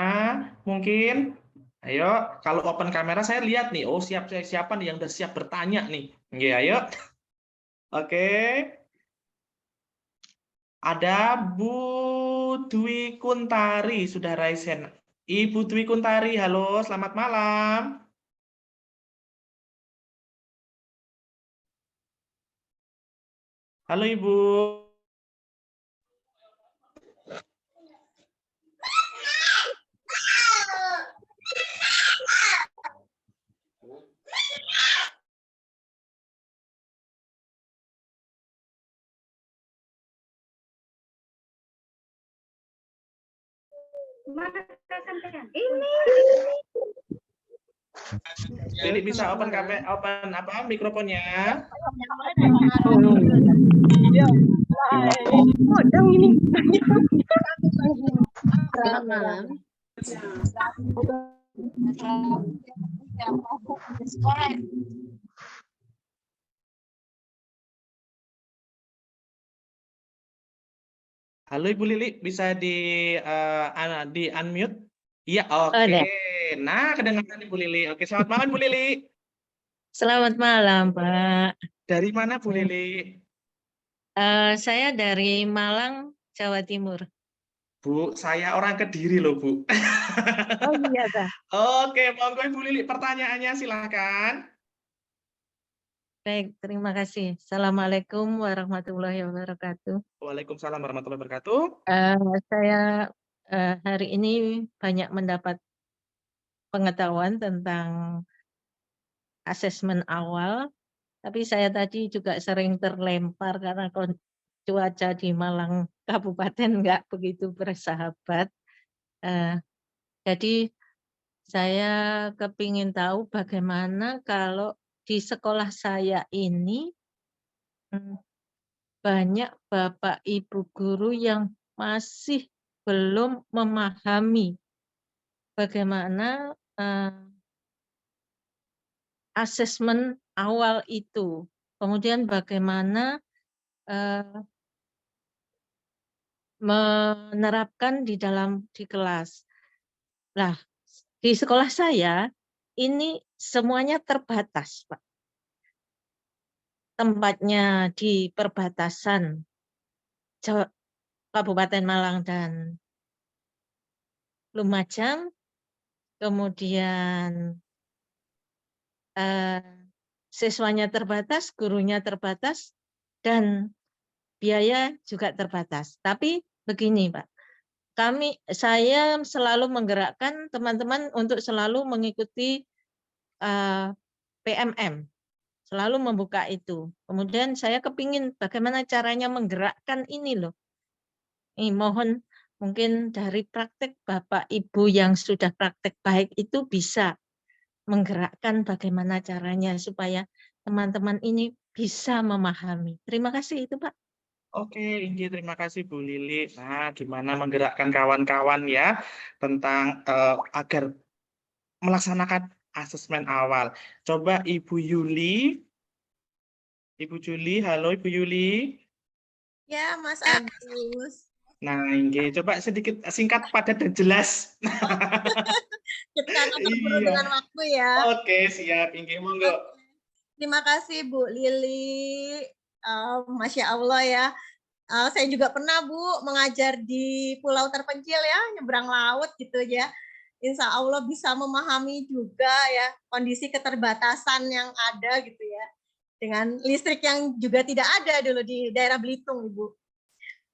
A: mungkin. Ayo, kalau open kamera saya lihat nih, oh siapa nih yang udah siap bertanya nih. Oke, ayo. Oke. Ada Bu Dwi Kuntari, sudah raise hand. Ibu Dwi Kuntari, halo, selamat malam. Halo Ibu. Lili bisa open mikrofonnya.
E: Selamat malam.
A: Halo Ibu Lili, bisa di unmute? Iya, oke. Nah, kedengaran Ibu Lili. Oke, selamat malam Bu Lili.
E: Selamat malam, Pak.
A: Dari mana Bu Lili?
E: Saya dari Malang, Jawa Timur.
A: Bu, saya orang Kediri loh, Bu.
E: Oh iya, Pak.
A: Oke, monggo Ibu Lili, pertanyaannya silakan.
E: Baik, terima kasih. Assalamualaikum warahmatullahi wabarakatuh.
A: Waalaikumsalam warahmatullahi wabarakatuh.
E: Saya hari ini banyak mendapat pengetahuan tentang asesmen awal, tapi saya tadi juga sering terlempar karena cuaca di Malang Kabupaten nggak begitu bersahabat. Jadi saya kepingin tahu bagaimana kalau di sekolah saya ini banyak Bapak Ibu guru yang masih belum memahami bagaimana asesmen awal itu. Kemudian bagaimana menerapkan di kelas. Nah, di sekolah saya ini semuanya terbatas, Pak. Tempatnya di perbatasan Kabupaten Malang dan Lumajang, kemudian siswanya terbatas, gurunya terbatas, dan biaya juga terbatas. Tapi begini, Pak, saya selalu menggerakkan teman-teman untuk selalu mengikuti PMM, selalu membuka itu. Kemudian saya kepingin bagaimana caranya menggerakkan ini loh. Mohon mungkin dari praktek Bapak Ibu yang sudah praktek baik itu bisa menggerakkan bagaimana caranya supaya teman-teman ini bisa memahami. Terima kasih itu Pak.
A: Oke, terima kasih Bu Lili. Nah, gimana menggerakkan kawan-kawan ya tentang agar melaksanakan asesmen awal. Coba Ibu Yuli. Ibu Juli, halo Ibu Yuli.
C: Ya, Mas Agus.
A: Nah, coba sedikit singkat, padat dan jelas.
C: Kita terburu dengan waktu ya.
A: Oke, siap. Monggo.
C: Terima kasih Bu Lili. Masya Allah ya. Saya juga pernah Bu mengajar di pulau terpencil ya, nyebrang laut gitu ya. Insya Allah bisa memahami juga ya kondisi keterbatasan yang ada gitu ya. Dengan listrik yang juga tidak ada dulu di daerah Belitung, Ibu.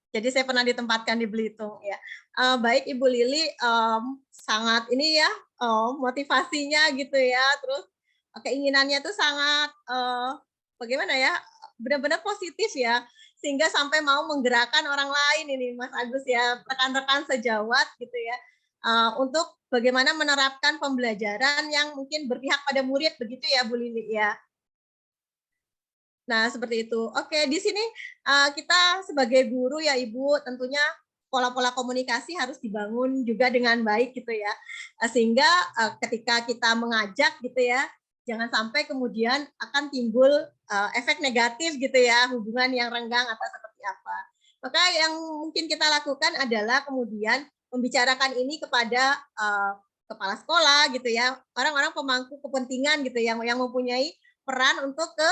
C: Jadi saya pernah ditempatkan di Belitung ya. Baik Ibu Lili, sangat ini ya motivasinya gitu ya, terus keinginannya tuh sangat bagaimana ya, benar-benar positif ya, sehingga sampai mau menggerakkan orang lain ini Mas Agus ya, rekan-rekan sejawat gitu ya, untuk bagaimana menerapkan pembelajaran yang mungkin berpihak pada murid begitu ya Bu Lili ya. Nah, seperti itu. Oke, di sini kita sebagai guru ya Ibu, tentunya pola-pola komunikasi harus dibangun juga dengan baik gitu ya. Sehingga ketika kita mengajak gitu ya, jangan sampai kemudian akan timbul efek negatif gitu ya, hubungan yang renggang atau seperti apa. Maka yang mungkin kita lakukan adalah kemudian membicarakan ini kepada kepala sekolah gitu ya, orang-orang pemangku kepentingan gitu yang mempunyai peran untuk ke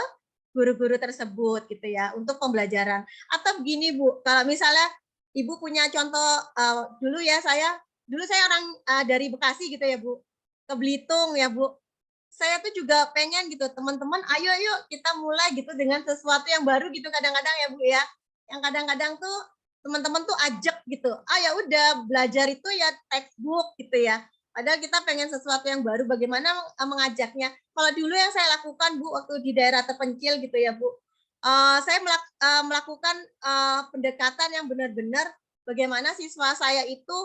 C: guru-guru tersebut gitu ya untuk pembelajaran. Atau begini Bu, kalau misalnya Ibu punya contoh dulu saya orang dari Bekasi gitu ya Bu, ke Belitung ya Bu. Saya tuh juga pengen gitu teman-teman, ayo yuk kita mulai gitu dengan sesuatu yang baru gitu kadang-kadang ya Bu ya. Yang kadang-kadang tuh teman-teman tuh ajak gitu. Ah ya udah belajar itu ya textbook gitu ya. Padahal kita pengen sesuatu yang baru, bagaimana mengajaknya. Kalau dulu yang saya lakukan Bu, waktu di daerah terpencil gitu ya Bu, saya melakukan pendekatan yang benar-benar bagaimana siswa saya itu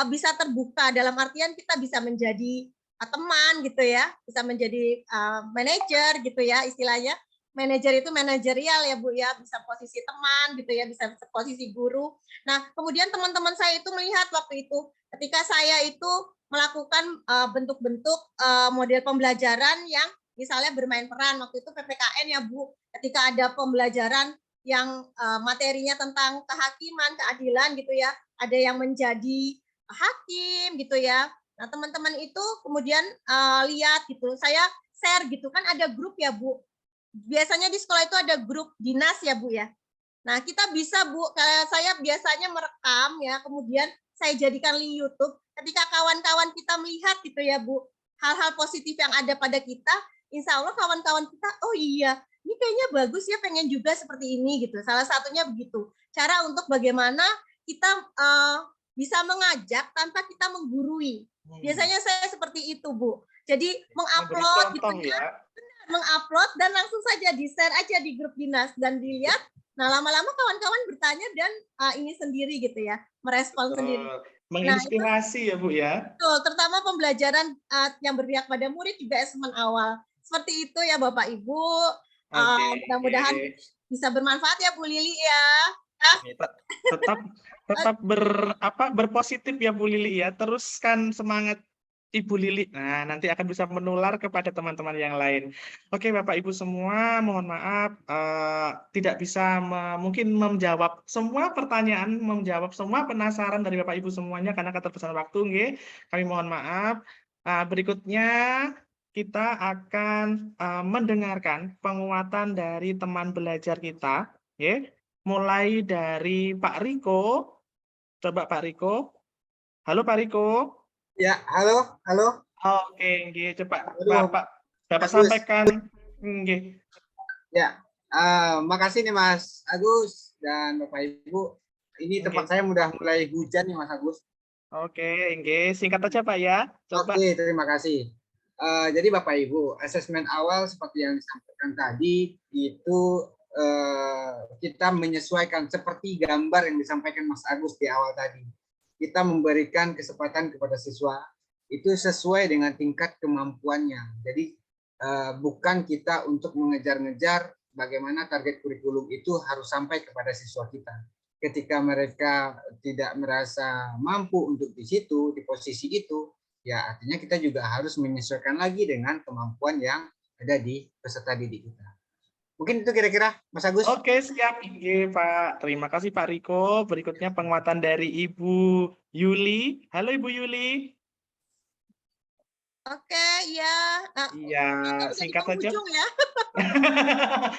C: bisa terbuka, dalam artian kita bisa menjadi teman gitu ya, bisa menjadi manajer gitu ya istilahnya. Manajer itu manajerial ya Bu ya, bisa posisi teman gitu ya, bisa posisi guru. Nah, kemudian teman-teman saya itu melihat waktu itu, ketika saya itu melakukan bentuk-bentuk model pembelajaran yang misalnya bermain peran, waktu itu PPKN ya Bu, ketika ada pembelajaran yang materinya tentang kehakiman, keadilan gitu ya, ada yang menjadi hakim gitu ya. Nah, teman-teman itu kemudian lihat gitu, saya share gitu kan, ada grup ya Bu. Biasanya di sekolah itu ada grup dinas ya Bu ya. Nah, kita bisa Bu, kayak saya biasanya merekam ya, kemudian saya jadikan link YouTube. Ketika kawan-kawan kita melihat gitu ya Bu, hal-hal positif yang ada pada kita, insya Allah kawan-kawan kita, oh iya, ini kayaknya bagus ya, pengen juga seperti ini gitu. Salah satunya begitu. Cara untuk bagaimana kita bisa mengajak tanpa kita menggurui. Biasanya saya seperti itu Bu. Jadi mengupload gitu ya. Mengupload dan langsung saja di-share aja di grup dinas dan dilihat. Nah, lama-lama kawan-kawan bertanya dan ini sendiri gitu ya, merespon sendiri.
A: Menginspirasi ya Bu ya.
C: Betul, terutama pembelajaran yang berpihak pada murid juga asesmen awal. Seperti itu ya Bapak Ibu. Mudah-mudahan bisa bermanfaat ya Bu Lili ya.
A: Tetap berpositif ya Bu Lili ya. Teruskan semangat Ibu Lili. Nah, nanti akan bisa menular kepada teman-teman yang lain. Oke, Bapak Ibu semua, mohon maaf tidak bisa mungkin menjawab semua pertanyaan, menjawab semua penasaran dari Bapak Ibu semuanya karena keterbatasan waktu, nggih. Kami mohon maaf. Berikutnya kita akan mendengarkan penguatan dari teman belajar kita, nggih. Mulai dari Pak Riko. Coba Pak Riko. Halo Pak Riko.
B: Ya, halo.
A: Oke, nggih, coba
B: Halo,
A: Bapak sampaikan. Nggih.
B: Ya, makasih nih Mas Agus dan Bapak Ibu. Ini tempat saya udah mulai hujan nih Mas Agus.
A: Oke, nggih, singkat aja Pak ya. Coba.
B: Oke, terima kasih. Jadi Bapak Ibu, asesmen awal seperti yang disampaikan tadi itu kita menyesuaikan seperti gambar yang disampaikan Mas Agus di awal tadi. Kita memberikan kesempatan kepada siswa itu sesuai dengan tingkat kemampuannya. Jadi bukan kita untuk mengejar-ngejar bagaimana target kurikulum itu harus sampai kepada siswa kita. Ketika mereka tidak merasa mampu untuk di situ, di posisi itu, ya artinya kita juga harus menyesuaikan lagi dengan kemampuan yang ada di peserta didik kita. Mungkin itu kira-kira, Mas Agus.
A: Oke, siap. Oke, Pak. Terima kasih, Pak Riko. Berikutnya penguatan dari Ibu Yuli. Halo, Ibu Yuli.
C: Oke, ya.
A: Iya, singkat saja.
C: Ya.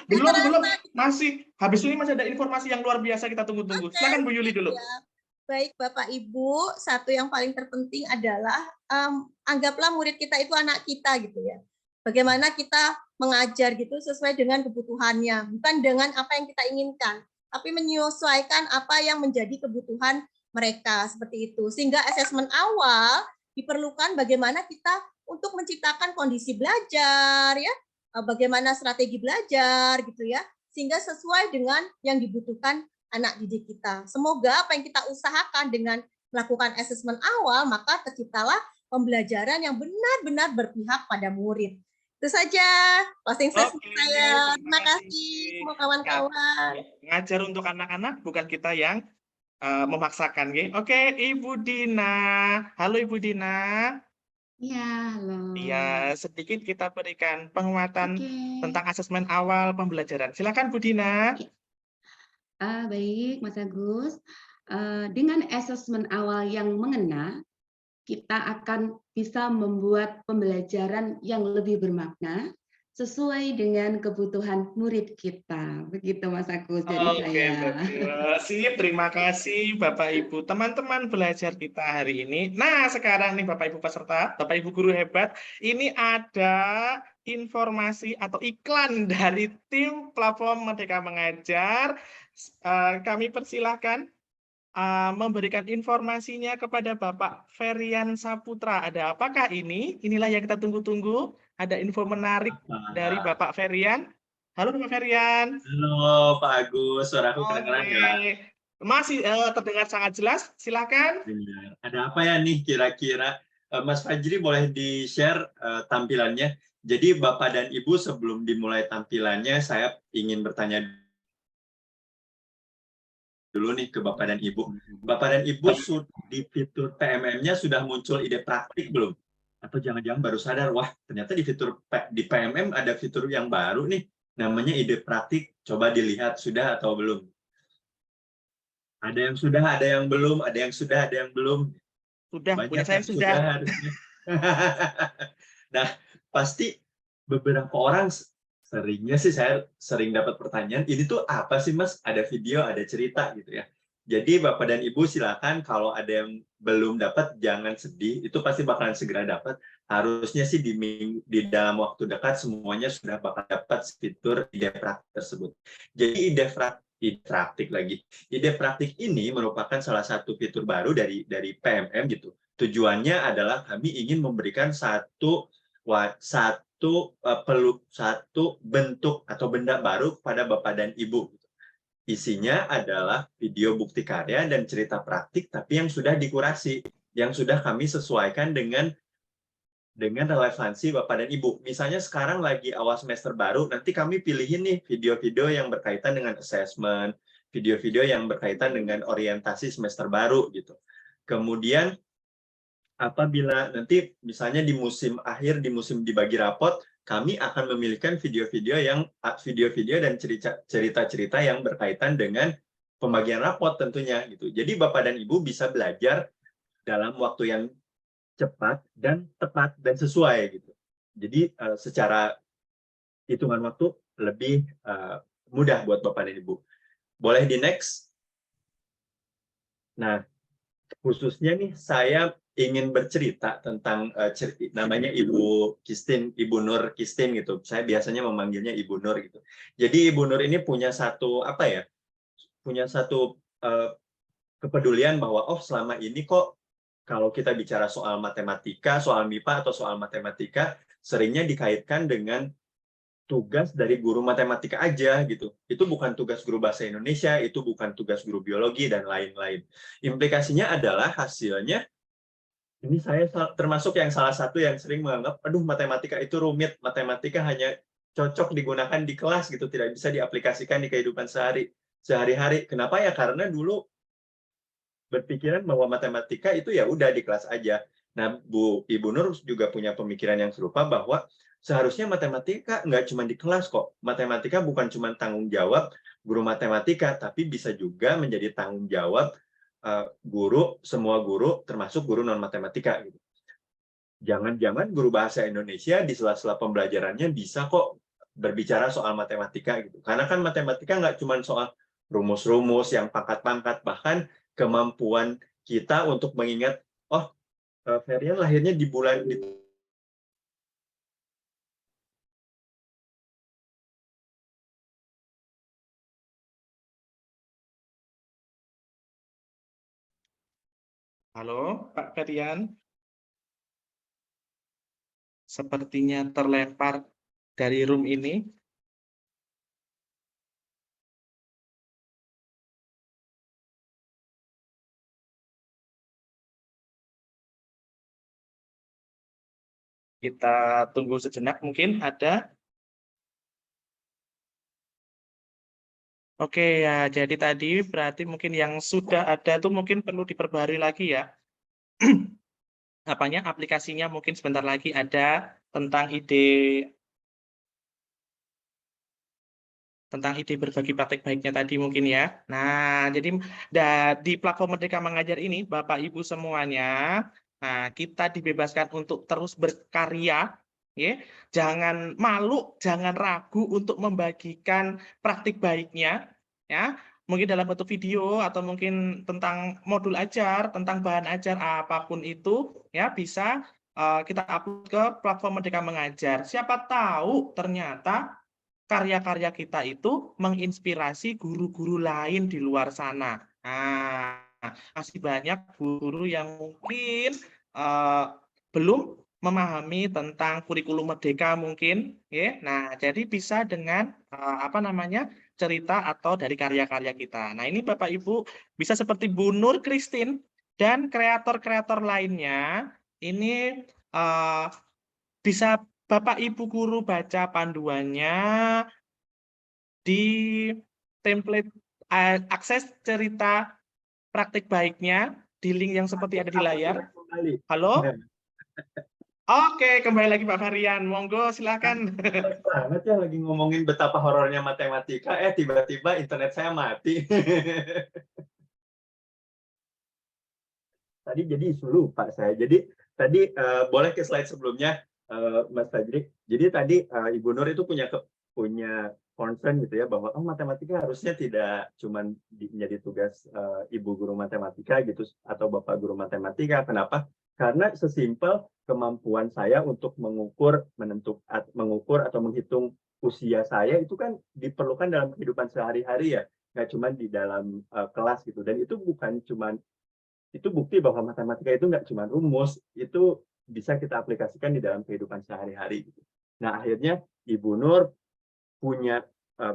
A: belum. Masih. Habis ini masih ada informasi yang luar biasa kita tunggu-tunggu. Silakan Bu Yuli dulu.
C: Ya. Baik, Bapak Ibu. Satu yang paling terpenting adalah anggaplah murid kita itu anak kita gitu ya. Bagaimana kita mengajar gitu sesuai dengan kebutuhannya, bukan dengan apa yang kita inginkan, tapi menyesuaikan apa yang menjadi kebutuhan mereka seperti itu. Sehingga asesmen awal diperlukan bagaimana kita untuk menciptakan kondisi belajar ya, bagaimana strategi belajar gitu ya, sehingga sesuai dengan yang dibutuhkan anak didik kita. Semoga apa yang kita usahakan dengan melakukan asesmen awal, maka terciptalah pembelajaran yang benar-benar berpihak pada murid. Itu saja closing session
A: Oke,
C: saya.
A: terima
C: Terima kasih
A: kasih.
C: semua kawan-kawan.
A: Ngajar untuk anak-anak, bukan kita yang memaksakan. Nggih. Oke, Ibu Dina. Halo Ibu Dina.
D: Iya, halo.
A: Iya, sedikit kita berikan penguatan
D: Oke.
A: tentang asesmen awal pembelajaran. Silakan Bu Dina.
D: Baik, Mas Agus. Dengan asesmen awal yang mengena, kita akan bisa membuat pembelajaran yang lebih bermakna sesuai dengan kebutuhan murid kita. Begitu Mas Agus dari
A: Oke,
D: saya.
A: bagus. Sip, terima kasih Bapak Ibu. Teman-teman belajar kita hari ini. Nah, sekarang nih Bapak Ibu peserta, Bapak Ibu guru hebat, ini ada informasi atau iklan dari tim platform Merdeka Mengajar. Kami persilahkan memberikan informasinya kepada Bapak Ferian Saputra. Ada apakah ini? Inilah yang kita tunggu-tunggu. Ada info menarik dari Bapak Ferian. Halo Bapak Ferian.
F: Halo Pak Agus, suaraku kedengeran nggak?
A: Oke. Masih terdengar sangat jelas. Silakan.
F: Dengar. Ada apa ya nih kira-kira? Mas Fajri boleh di-share tampilannya. Jadi Bapak dan Ibu sebelum dimulai tampilannya, saya ingin bertanya dulu nih ke Bapak dan Ibu. Bapak dan Ibu di fitur PMM-nya sudah muncul ide praktik belum? Atau jangan-jangan baru sadar, wah ternyata di PMM ada fitur yang baru nih, namanya ide praktik. Coba dilihat sudah atau belum? Ada yang sudah, ada yang belum, ada yang sudah, ada yang belum.
A: Sudah, punya
F: Banyak
A: saya
F: yang
A: sudah.
F: harusnya. Nah, pasti beberapa orang seringnya sih saya sering dapat pertanyaan, ini tuh apa sih Mas? Ada video, ada cerita gitu ya. Jadi Bapak dan Ibu silakan kalau ada yang belum dapat jangan sedih, itu pasti bakalan segera dapat. Harusnya sih di dalam waktu dekat semuanya sudah bakal dapat fitur ide praktik tersebut. Jadi ide praktik ini merupakan salah satu fitur baru dari PMM gitu. Tujuannya adalah kami ingin memberikan satu bentuk atau benda baru kepada Bapak dan Ibu. Isinya adalah video bukti karya dan cerita praktik, tapi yang sudah dikurasi, yang sudah kami sesuaikan dengan relevansi Bapak dan Ibu. Misalnya sekarang lagi awal semester baru, nanti kami pilihin nih video-video yang berkaitan dengan assessment, video-video yang berkaitan dengan orientasi semester baru gitu. Kemudian apabila nanti misalnya di musim akhir, di musim dibagi rapot, kami akan memilihkan video-video dan cerita-cerita yang berkaitan dengan pembagian rapot tentunya gitu. Jadi Bapak dan Ibu bisa belajar dalam waktu yang cepat dan tepat dan sesuai gitu. Jadi secara hitungan waktu lebih mudah buat Bapak dan Ibu. Boleh di next? Nah, khususnya nih saya ingin bercerita tentang namanya Ibu Nur Kistin gitu. Saya biasanya memanggilnya Ibu Nur gitu. Jadi Ibu Nur ini punya satu kepedulian bahwa selama ini kok kalau kita bicara soal matematika, soal MIPA atau soal matematika seringnya dikaitkan dengan tugas dari guru matematika aja gitu. Itu bukan tugas guru bahasa Indonesia, itu bukan tugas guru biologi dan lain-lain. Implikasinya adalah hasilnya ini saya termasuk yang salah satu yang sering menganggap, aduh matematika itu rumit, matematika hanya cocok digunakan di kelas gitu, tidak bisa diaplikasikan di kehidupan sehari-hari. Kenapa ya? Karena dulu berpikiran bahwa matematika itu ya udah di kelas aja. Nah, Ibu Nur juga punya pemikiran yang serupa bahwa seharusnya matematika nggak cuma di kelas kok. Matematika bukan cuma tanggung jawab guru matematika, tapi bisa juga menjadi tanggung jawab semua guru, termasuk guru non-matematika. Gitu. Jangan-jangan guru bahasa Indonesia di sela-sela pembelajarannya bisa kok berbicara soal matematika. Gitu. Karena kan matematika nggak cuma soal rumus-rumus yang pangkat-pangkat, bahkan kemampuan kita untuk mengingat, Ferian lahirnya di bulan
A: Halo, Pak Ferian. Sepertinya terlempar dari room ini. Kita tunggu sejenak, mungkin ada. Oke ya, jadi tadi berarti mungkin yang sudah ada tuh mungkin perlu diperbarui lagi ya. Apanya, aplikasinya mungkin sebentar lagi ada tentang ide berbagi praktek baiknya tadi mungkin ya. Nah, jadi di platform Merdeka Mengajar ini, Bapak Ibu semuanya, nah kita dibebaskan untuk terus berkarya, ya. Jangan malu, jangan ragu untuk membagikan praktik baiknya, ya. Mungkin dalam bentuk video atau mungkin tentang modul ajar, tentang bahan ajar apapun itu, ya bisa kita upload ke platform Merdeka Mengajar. Siapa tahu ternyata karya-karya kita itu menginspirasi guru-guru lain di luar sana. Nah, masih banyak guru yang mungkin belum memahami tentang kurikulum Merdeka mungkin, ya. Nah, jadi bisa dengan cerita atau dari karya-karya kita. Nah, ini Bapak Ibu bisa seperti Bu Nur Christine dan kreator-kreator lainnya. Ini bisa Bapak Ibu guru baca panduannya di template akses cerita praktik baiknya di link yang seperti ada di layar. Halo? Oke, kembali lagi Pak Varian. Monggo, silakan.
F: Banget ya lagi ngomongin betapa horornya matematika, tiba-tiba internet saya mati. Tadi jadi lupa saya. Jadi tadi boleh ke slide sebelumnya, Mas Fajri. Jadi tadi Ibu Nur itu punya concern gitu ya, bahwa matematika harusnya tidak cuma menjadi tugas Ibu guru matematika gitu atau Bapak guru matematika. Kenapa? Karena sesimpel kemampuan saya untuk mengukur atau menghitung usia saya itu kan diperlukan dalam kehidupan sehari-hari ya, nggak cuma di dalam kelas gitu. Dan itu bukan cuma, itu bukti bahwa matematika itu nggak cuma rumus, itu bisa kita aplikasikan di dalam kehidupan sehari-hari. Nah, akhirnya Ibu Nur punya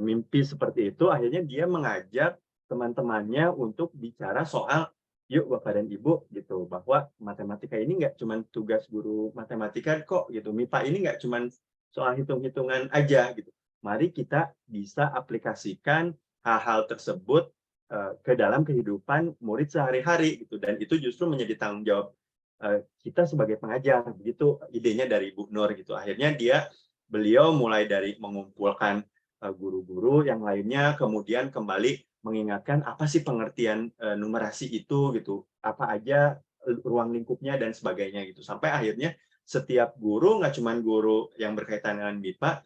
F: mimpi seperti itu, akhirnya dia mengajak teman-temannya untuk bicara soal, yuk Bapak dan Ibu, gitu, bahwa matematika ini nggak cuma tugas guru matematika kok, gitu. MIPA ini nggak cuma soal hitung-hitungan aja, gitu. Mari kita bisa aplikasikan hal-hal tersebut ke dalam kehidupan murid sehari-hari, gitu. Dan itu justru menjadi tanggung jawab kita sebagai pengajar, begitu idenya dari Bu Nur, gitu. Akhirnya beliau mulai dari mengumpulkan guru-guru yang lainnya, kemudian kembali mengingatkan apa sih pengertian numerasi itu, gitu, apa aja ruang lingkupnya dan sebagainya, gitu. Sampai akhirnya setiap guru, nggak cuma guru yang berkaitan dengan MIPA,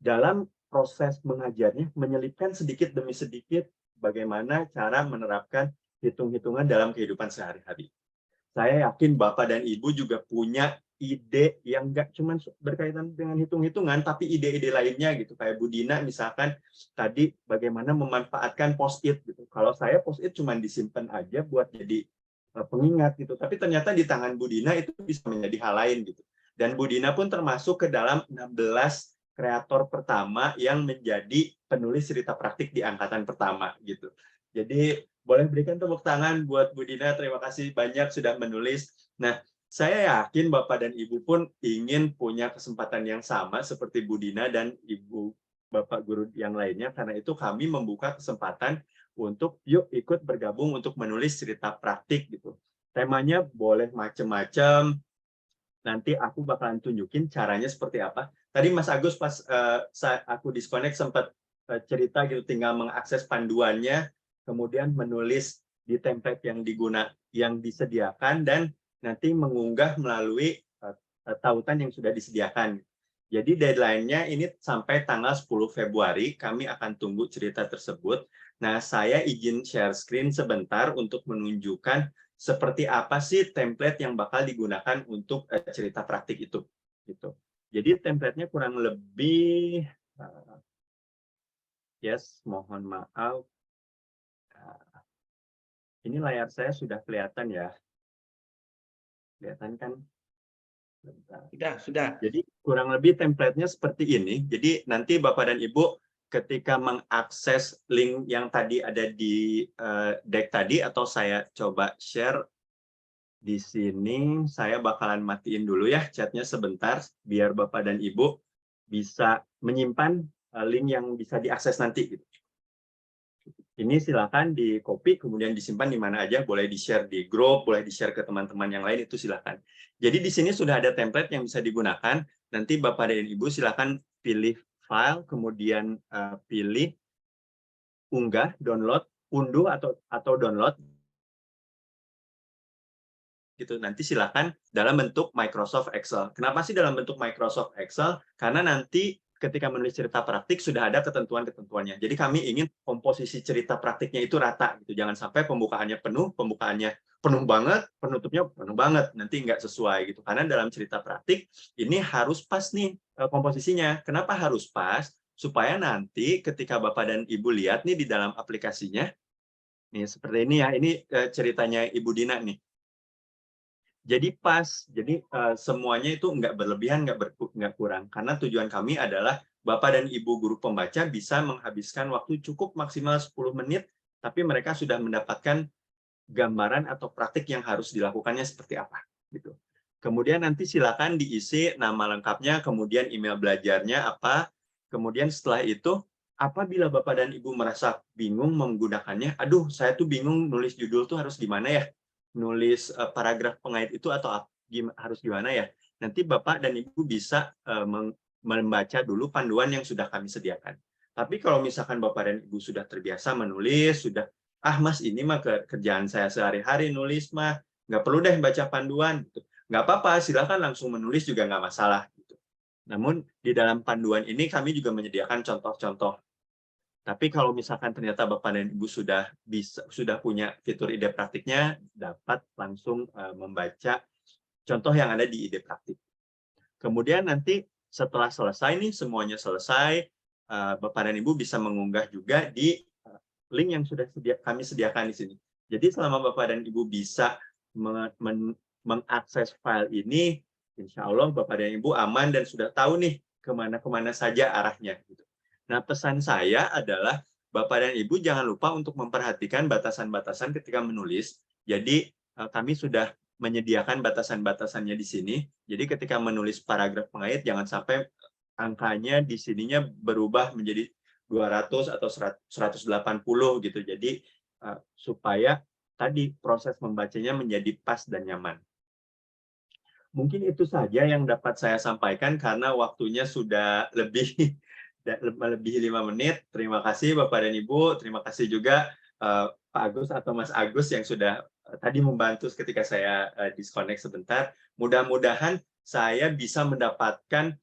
F: dalam proses mengajarnya menyelipkan sedikit demi sedikit bagaimana cara menerapkan hitung-hitungan dalam kehidupan sehari-hari. Saya yakin Bapak dan Ibu juga punya ide yang nggak cuma berkaitan dengan hitung-hitungan, tapi ide-ide lainnya gitu. Kayak Bu Dina misalkan tadi bagaimana memanfaatkan post-it gitu. Kalau saya post-it cuma disimpan aja buat jadi pengingat gitu. Tapi ternyata di tangan Bu Dina itu bisa menjadi hal lain gitu. Dan Bu Dina pun termasuk ke dalam 16 kreator pertama yang menjadi penulis cerita praktik di angkatan pertama gitu. Jadi boleh berikan tepuk tangan buat Bu Dina, terima kasih banyak sudah menulis. Nah, saya yakin Bapak dan Ibu pun ingin punya kesempatan yang sama seperti Bu Dina dan Ibu Bapak guru yang lainnya, karena itu kami membuka kesempatan untuk yuk ikut bergabung untuk menulis cerita praktik gitu. Temanya boleh macam-macam, nanti aku bakalan tunjukin caranya seperti apa. Tadi Mas Agus pas aku disconnect sempat cerita gitu, tinggal mengakses panduannya, kemudian menulis di template yang disediakan dan nanti mengunggah melalui tautan yang sudah disediakan. Jadi deadline-nya ini sampai tanggal 10 Februari, kami akan tunggu cerita tersebut. Nah, saya izin share screen sebentar untuk menunjukkan seperti apa sih template yang bakal digunakan untuk cerita praktik itu. Gitu. Jadi template-nya kurang lebih, mohon maaf. Ini layar saya sudah kelihatan ya. Kelihatan kan?
A: Sudah.
F: Jadi kurang lebih template-nya seperti ini. Jadi nanti Bapak dan Ibu ketika mengakses link yang tadi ada di deck tadi, atau saya coba share Di sini saya bakalan matiin dulu ya chatnya sebentar, biar Bapak dan Ibu bisa menyimpan link yang bisa diakses nanti. Gitu. Ini silakan di copy, kemudian disimpan di mana aja, boleh di-share di grup, boleh di-share ke teman-teman yang lain, itu silakan. Jadi di sini sudah ada template yang bisa digunakan, nanti Bapak dan Ibu silakan pilih file, kemudian pilih unggah, download, unduh atau download, gitu. Nanti silakan dalam bentuk Microsoft Excel. Kenapa sih dalam bentuk Microsoft Excel? Karena nanti ketika menulis cerita praktik sudah ada ketentuan-ketentuannya. Jadi kami ingin komposisi cerita praktiknya itu rata, gitu. Jangan sampai pembukaannya penuh banget, penutupnya penuh banget, nanti nggak sesuai gitu. Karena dalam cerita praktik ini harus pas nih komposisinya. Kenapa harus pas? Supaya nanti ketika Bapak dan Ibu lihat nih di dalam aplikasinya, nih seperti ini ya. Ini ceritanya Ibu Dina nih. Jadi pas, jadi semuanya itu nggak berlebihan, nggak kurang. Karena tujuan kami adalah Bapak dan Ibu guru pembaca bisa menghabiskan waktu cukup maksimal 10 menit, tapi mereka sudah mendapatkan gambaran atau praktik yang harus dilakukannya seperti apa. Gitu. Kemudian nanti silakan diisi nama lengkapnya, kemudian email belajarnya apa. Kemudian setelah itu, apabila Bapak dan Ibu merasa bingung menggunakannya, aduh saya tuh bingung nulis judul tuh harus gimana ya? Nulis paragraf pengait itu atau harus gimana ya? Nanti Bapak dan Ibu bisa membaca dulu panduan yang sudah kami sediakan. Tapi kalau misalkan Bapak dan Ibu sudah terbiasa menulis, sudah, Mas ini mah kerjaan saya sehari-hari nulis mah, nggak perlu deh baca panduan. Gitu. Nggak apa-apa, silakan langsung menulis juga nggak masalah. Gitu. Namun di dalam panduan ini kami juga menyediakan contoh-contoh. Tapi kalau misalkan ternyata Bapak dan Ibu sudah punya fitur ide praktiknya, dapat langsung membaca contoh yang ada di ide praktik. Kemudian nanti setelah selesai nih, semuanya selesai, Bapak dan Ibu bisa mengunggah juga di link yang sudah kami sediakan di sini. Jadi selama Bapak dan Ibu bisa mengakses file ini, insya Allah Bapak dan Ibu aman dan sudah tahu nih kemana-kemana saja arahnya. Gitu. Nah, pesan saya adalah Bapak dan Ibu jangan lupa untuk memperhatikan batasan-batasan ketika menulis. Jadi, kami sudah menyediakan batasan-batasannya di sini. Jadi, ketika menulis paragraf pengait, jangan sampai angkanya di sininya berubah menjadi 200 atau 180 gitu. Jadi, supaya tadi proses membacanya menjadi pas dan nyaman. Mungkin itu saja yang dapat saya sampaikan karena waktunya sudah lebih 5 menit. Terima kasih Bapak dan Ibu. Terima kasih juga Pak Agus atau Mas Agus yang sudah tadi membantu ketika saya disconnect sebentar. Mudah-mudahan saya bisa mendapatkan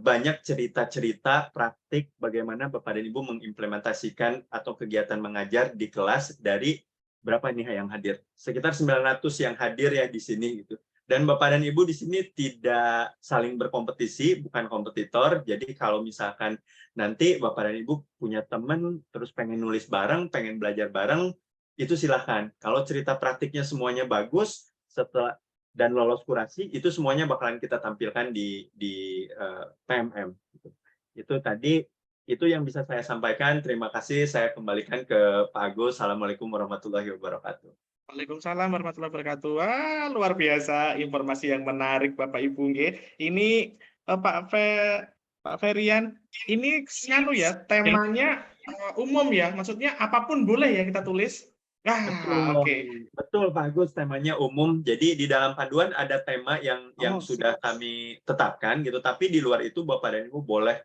F: banyak cerita-cerita praktik bagaimana Bapak dan Ibu mengimplementasikan atau kegiatan mengajar di kelas dari berapa nih yang hadir? Sekitar 900 yang hadir ya di sini gitu. Dan Bapak dan Ibu di sini tidak saling berkompetisi, bukan kompetitor. Jadi kalau misalkan nanti Bapak dan Ibu punya teman, terus pengen nulis bareng, pengen belajar bareng, itu silahkan. Kalau cerita praktiknya semuanya bagus, setelah dan lolos kurasi, itu semuanya bakalan kita tampilkan di PMM. Itu tadi, itu yang bisa saya sampaikan. Terima kasih. Saya kembalikan ke Pak Agus. Assalamualaikum warahmatullahi wabarakatuh.
A: Waalaikumsalam warahmatullahi wabarakatuh. Wah, luar biasa informasi yang menarik Bapak Ibu. Ini Pak Ferian, ini ya temanya umum ya, maksudnya apapun boleh ya kita tulis.
F: Oke. Betul Pak Agus, temanya umum. Jadi di dalam panduan ada tema yang sudah kami tetapkan gitu, tapi di luar itu Bapak dan Ibu boleh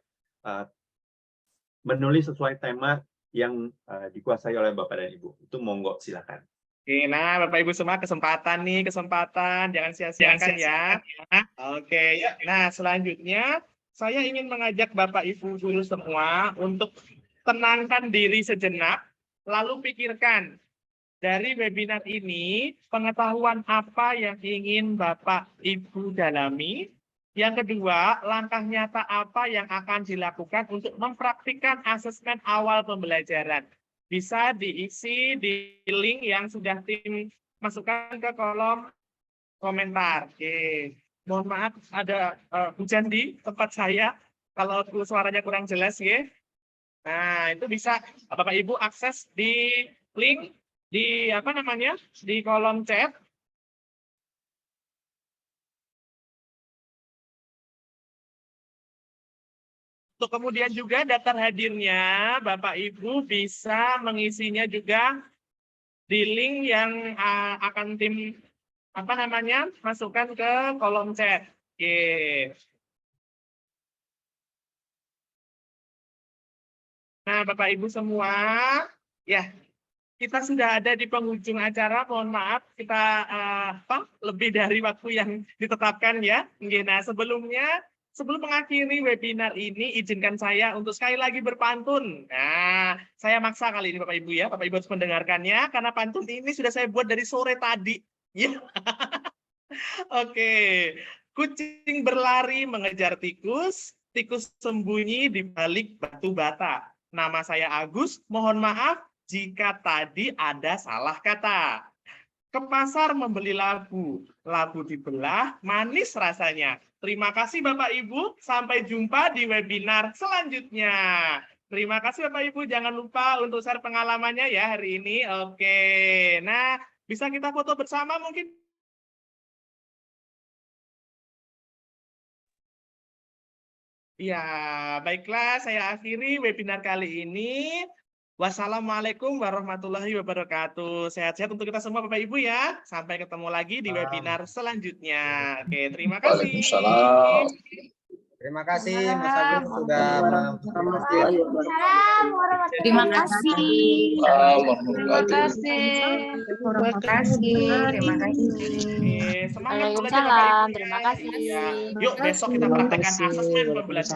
F: menulis sesuai tema yang dikuasai oleh Bapak dan Ibu. Itu monggo silakan.
A: Oke, nah Bapak Ibu semua kesempatan, jangan sia-siakan ya. Oke, nah selanjutnya saya ingin mengajak Bapak Ibu guru semua untuk tenangkan diri sejenak, lalu pikirkan dari webinar ini pengetahuan apa yang ingin Bapak Ibu dalami. Yang kedua, langkah nyata apa yang akan dilakukan untuk mempraktikkan asesmen awal pembelajaran. Bisa diisi di link yang sudah tim masukkan ke kolom komentar. Oke. Mohon maaf ada hujan di tempat saya. Kalau suaranya kurang jelas ya. Nah, itu bisa Bapak Ibu akses di link di di kolom chat. Untuk kemudian juga daftar hadirnya, Bapak Ibu bisa mengisinya juga di link yang akan tim masukkan ke kolom chat. Oke. Nah, Bapak Ibu semua, ya kita sudah ada di penghujung acara. Mohon maaf kita lebih dari waktu yang ditetapkan ya. Nah, sebelum mengakhiri webinar ini, izinkan saya untuk sekali lagi berpantun. Nah, saya maksa kali ini Bapak Ibu ya. Bapak Ibu harus mendengarkannya karena pantun ini sudah saya buat dari sore tadi. Ya. Oke. Kucing berlari mengejar tikus, tikus sembunyi di balik batu bata. Nama saya Agus, mohon maaf jika tadi ada salah kata. Ke pasar membeli labu, labu dibelah, manis rasanya. Terima kasih Bapak Ibu, sampai jumpa di webinar selanjutnya. Terima kasih Bapak Ibu, jangan lupa untuk share pengalamannya ya hari ini. Oke, nah bisa kita foto bersama mungkin? Ya, baiklah saya akhiri webinar kali ini. Wassalamualaikum warahmatullahi wabarakatuh. Sehat-sehat untuk kita semua Bapak Ibu ya. Sampai ketemu lagi di webinar selanjutnya. Oke, terima kasih.
G: Waalaikumsalam.
B: Terima kasih Mas Agus sudah
H: Terima kasih.
G: Terima kasih.
H: Terima kasih. Terima kasih.
A: Semangat belajar Bapak Ibu.
H: Terima kasih.
A: Yuk besok kita praktekkan asesmen pembelajaran.